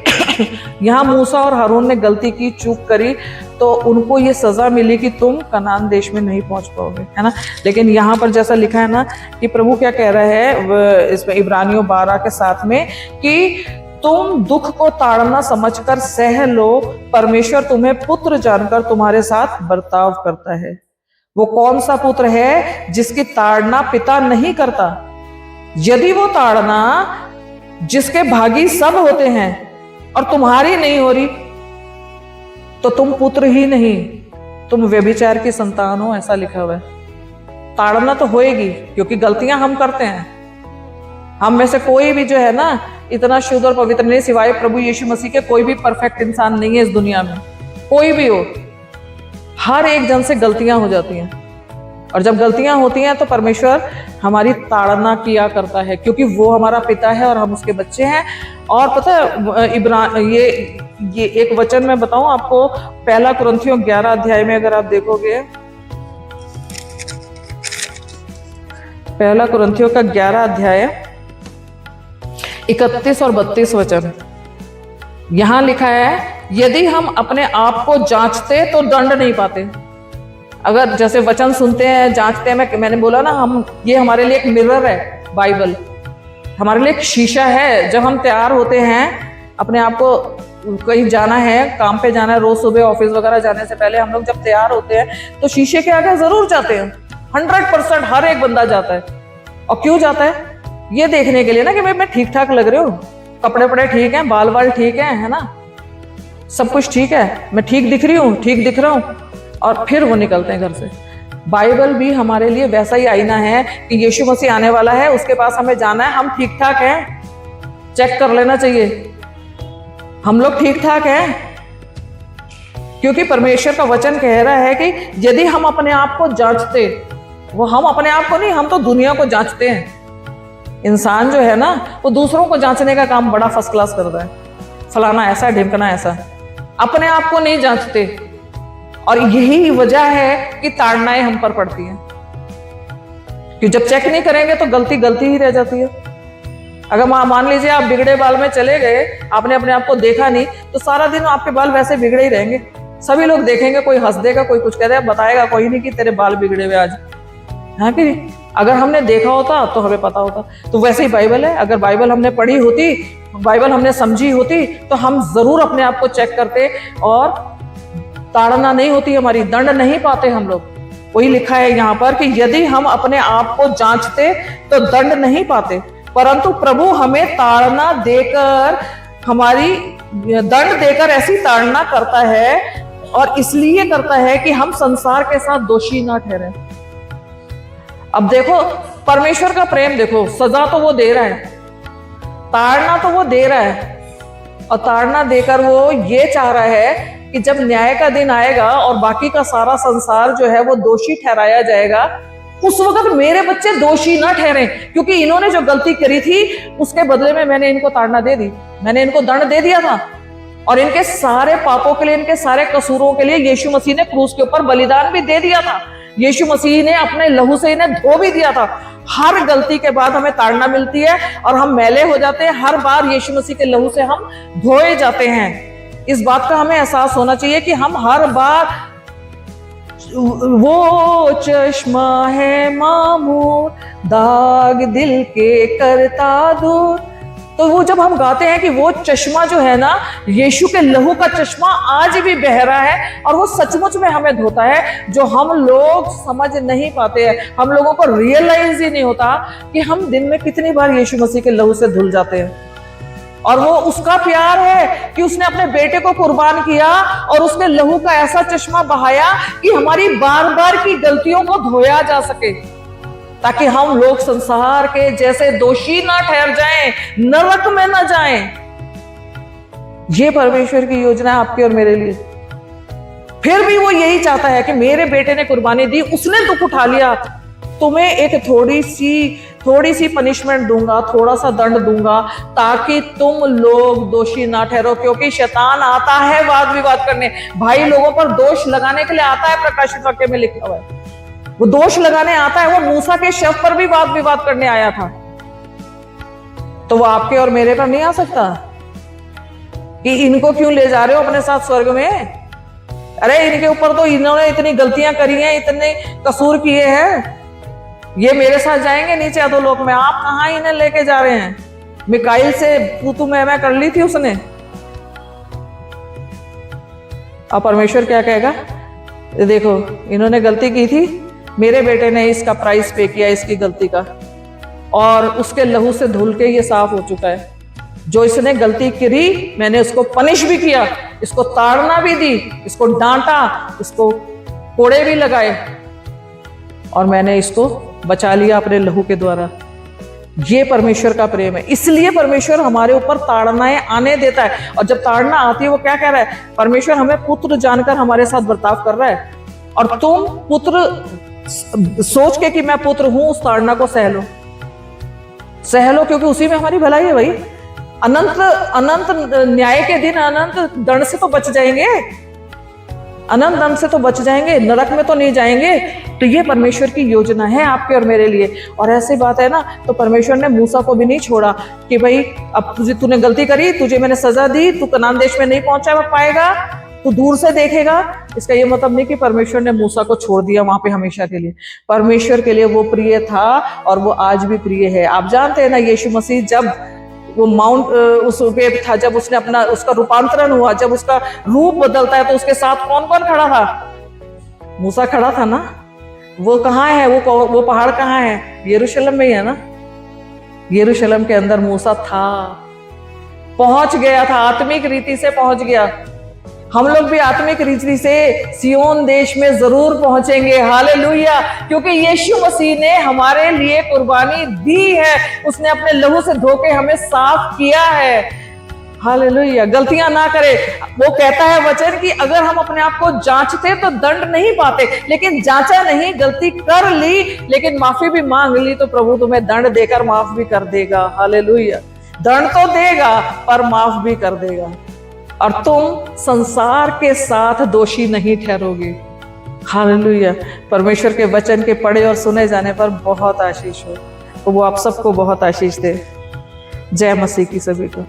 यहाँ मूसा और हारून ने गलती की, चूक करी, तो उनको ये सजा मिली कि तुम कनान देश में नहीं पहुंच पाओगे, है ना। लेकिन यहाँ पर जैसा लिखा है ना कि प्रभु क्या कह रहा है इसमें इब्रानियों 12 के 7 में कि तुम दुख को ताड़ना समझकर सह लो, परमेश्वर तुम्हें पुत्र जानकर तुम्हारे साथ बर्ताव करता है। वो कौन सा पुत्र है जिसकी ताड़ना पिता नहीं करता? यदि वो ताड़ना जिसके भागी सब होते हैं और तुम्हारी नहीं हो रही, तो तुम पुत्र ही नहीं, तुम व्यभिचार की संतान हो, ऐसा लिखा हुआ है। ताड़ना तो होएगी क्योंकि गलतियां हम करते हैं। हम में से कोई भी जो है ना इतना शुद्ध और पवित्र नहीं, सिवाय प्रभु यीशु मसीह के कोई भी परफेक्ट इंसान नहीं है इस दुनिया में, कोई भी हो। हर एक जन से गलतियां हो जाती हैं, और जब गलतियां होती हैं तो परमेश्वर हमारी ताड़ना किया करता है, क्योंकि वो हमारा पिता है और हम उसके बच्चे हैं। और पता है ये एक वचन मैं बताऊं आपको, 1 कुरिन्थियों 11 अध्याय में अगर आप देखोगे, 1 कुरिन्थियों का 11 अध्याय 31 और 32 वचन, यहां लिखा है, यदि हम अपने आप को जांचते तो दंड नहीं पाते। अगर जैसे वचन सुनते हैं, जांचते हैं, मैंने बोला ना, हम ये हमारे लिए एक मिरर है, बाइबल हमारे लिए एक शीशा है। जब हम तैयार होते हैं, अपने आप को कहीं जाना है, काम पे जाना है, रोज सुबह ऑफिस वगैरह जाने से पहले हम लोग जब तैयार होते हैं तो शीशे के आगे जरूर जाते हैं। 100% हर एक बंदा जाता है। और क्यों जाता है? ये देखने के लिए ना कि भाई मैं ठीक ठाक लग रही हूँ, कपड़े वपड़े ठीक हैं, बाल वाल ठीक है ना, सब कुछ ठीक है, मैं ठीक दिख रही हूँ, ठीक दिख रहा हूँ, और फिर वो निकलते हैं घर से। बाइबल भी हमारे लिए वैसा ही आईना है कि यीशु मसीह आने वाला है, उसके पास हमें जाना है, हम ठीक ठाक हैं, चेक कर लेना चाहिए हम लोग ठीक ठाक हैं। क्योंकि परमेश्वर का वचन कह रहा है कि यदि हम अपने आप को जांचते, वो हम अपने आप को नहीं, हम तो दुनिया को जांचते हैं। इंसान जो है ना वो दूसरों को जांचने का काम बड़ा फर्स्ट क्लास करता है, फलाना ऐसा, ढिमकना ऐसा, अपने आप को नहीं जांचते। और यही वजह है कि ताड़नाएं हम पर पड़ती हैं, कि जब चेक नहीं करेंगे तो गलती गलती ही रह जाती है। अगर मान लीजिए आप बिगड़े बाल में चले गए, आपने अपने आप को देखा नहीं, तो सारा दिन आपके बाल वैसे बिगड़े ही रहेंगे। सभी लोग देखेंगे, कोई हंस देगा, कोई कुछ कह देगा, बताएगा कोई नहीं कि तेरे बाल बिगड़े हुए आज, हाँ कि नहीं? अगर हमने देखा होता तो हमें पता होता। तो वैसे ही बाइबल है, अगर बाइबल हमने पढ़ी होती, बाइबल हमने समझी होती, तो हम जरूर अपने आप को चेक करते और ताड़ना नहीं होती हमारी, दंड नहीं पाते हम लोग। वही लिखा है यहाँ पर कि यदि हम अपने आप को जांचते तो दंड नहीं पाते, परंतु प्रभु हमें ताड़ना देकर, हमारी दंड देकर ऐसी ताड़ना करता है, और इसलिए करता है कि हम संसार के साथ दोषी ना ठहरे। अब देखो परमेश्वर का प्रेम देखो, सजा तो वो दे रहा है, ताड़ना तो वो दे रहा है, और ताड़ना देकर वो ये चाह रहा है कि जब न्याय का दिन आएगा और बाकी का सारा संसार जो है वो दोषी ठहराया जाएगा, उस वक्त मेरे बच्चे दोषी ना ठहरे, क्योंकि इन्होंने जो गलती करी थी उसके बदले में मैंने इनको ताड़ना दे दी, मैंने इनको दंड दे दिया था, और इनके सारे पापों के लिए, इनके सारे कसूरों के लिए यीशु मसीह ने क्रूस के ऊपर बलिदान भी दे दिया था। यीशु मसीह ने अपने लहू से इन्हें धो भी दिया था। हर गलती के बाद हमें ताड़ना मिलती है और हम मैले हो जाते हैं, हर बार यीशु मसीह के लहू से हम धोए जाते हैं। इस बात का हमें एहसास होना चाहिए कि हम हर बार, वो चश्मा है मामूर, दाग दिल के करता दूर, तो वो जब हम गाते हैं कि वो चश्मा जो है ना, यीशु के लहू का चश्मा आज भी बह रहा है, और वो सचमुच में हमें धोता है, जो हम लोग समझ नहीं पाते हैं। हम लोगों को रियलाइज ही नहीं होता कि हम दिन में कितनी बार यीशु मसीह के लहू से धुल जाते हैं। और वो उसका प्यार है कि उसने अपने बेटे को कुर्बान किया और उसने लहू का ऐसा चश्मा बहाया कि हमारी बार बार की गलतियों को धोया जा सके, ताकि हम लोग संसार के जैसे दोषी ना ठहर जाएं, नरक में ना जाएं। ये परमेश्वर की योजना है आपके और मेरे लिए। फिर भी वो यही चाहता है कि मेरे बेटे ने कुर्बानी दी, उसने दुख उठा लिया, तुम्हें एक थोड़ी सी पनिशमेंट दूंगा, थोड़ा सा दंड दूंगा, ताकि तुम लोग दोषी ना ठहरो। क्योंकि शैतान आता है वाद विवाद करने, भाई लोगों पर दोष लगाने के लिए आता है। प्रकाशित वाक्य में लिखा हुआ है वो दोष लगाने आता है। वो मूसा के शव पर भी वाद विवाद करने आया था, तो वो आपके और मेरे पर नहीं आ सकता कि इनको क्यों ले जा रहे हो अपने साथ स्वर्ग में? अरे इनके ऊपर तो इन्होंने इतनी गलतियां करी हैं, इतने कसूर किए हैं, ये मेरे साथ जाएंगे नीचे अधोलोक में, आप कहां इन्हें लेके जा रहे हैं? मिकाइल से तू मैं कर ली थी उसने। अब परमेश्वर क्या कहेगा, देखो इन्होंने गलती की थी, मेरे बेटे ने इसका प्राइस पे किया इसकी गलती का, और उसके लहू से धुल के ये साफ हो चुका है। जो इसने गलती करी मैंने उसको पनिश भी किया, इसको ताड़ना भी दी, इसको डांटा, इसको कोड़े भी लगाए, और मैंने इसको बचा लिया अपने लहू के द्वारा। ये परमेश्वर का प्रेम है। इसलिए परमेश्वर हमारे ऊपर ताड़नाएं आने देता है, और जब ताड़ना आती है वो क्या कह रहा है, परमेश्वर हमें पुत्र जानकर हमारे साथ बर्ताव कर रहा है, और तुम पुत्र सोच के कि मैं पुत्र हूं उस ताड़ना को सह लो, क्योंकि उसी में हमारी भलाई है भाई। अनंत न्याय के दिन अनंत दंड से तो बच जाएंगे, अनंत दंड से तो बच जाएंगे, नरक में तो नहीं जाएंगे। तो ये परमेश्वर की योजना है आपके और मेरे लिए। और ऐसी बात है ना, तो परमेश्वर ने मूसा को भी नहीं छोड़ा कि भाई अब तूने गलती करी, तुझे मैंने सजा दी, तू कनान देश में नहीं पहुंचा पाएगा, तू दूर से देखेगा। इसका ये मतलब नहीं कि परमेश्वर ने मूसा को छोड़ दिया वहां पे हमेशा के लिए। परमेश्वर के लिए वो प्रिय था और वो आज भी प्रिय है। आप जानते हैं ना, यीशु मसीह जब वो माउंट उस पे था, जब उसने अपना उसका रूपांतरण हुआ, जब उसका रूप बदलता है, तो उसके साथ कौन कौन खड़ा था? मूसा खड़ा था ना। वो कहाँ है, वो पहाड़ कहाँ है? यरूशलेम में ही है ना। यरूशलेम के अंदर मूसा था, पहुंच गया था, आत्मिक रीति से पहुंच गया। हम लोग भी आत्मिक रीति से सियोन देश में जरूर पहुंचेंगे। हालेलुया, क्योंकि यीशु मसीह ने हमारे लिए कुर्बानी दी है, उसने अपने लहू से धो के हमें साफ किया है। हालेलुया, गलतियां ना करें। वो कहता है वचन कि अगर हम अपने आप को जांचते तो दंड नहीं पाते, लेकिन जांचा नहीं, गलती कर ली लेकिन माफी भी मांग ली तो प्रभु तुम्हें दंड देकर माफ भी कर देगा। हालेलुया, दंड तो देगा पर माफ भी कर देगा, और तुम संसार के साथ दोषी नहीं ठहरोगे। हालेलुया, परमेश्वर के वचन के पढ़े और सुने जाने पर बहुत आशीष हो। तो वो आप सबको बहुत आशीष दे। जय मसीह की सभी को।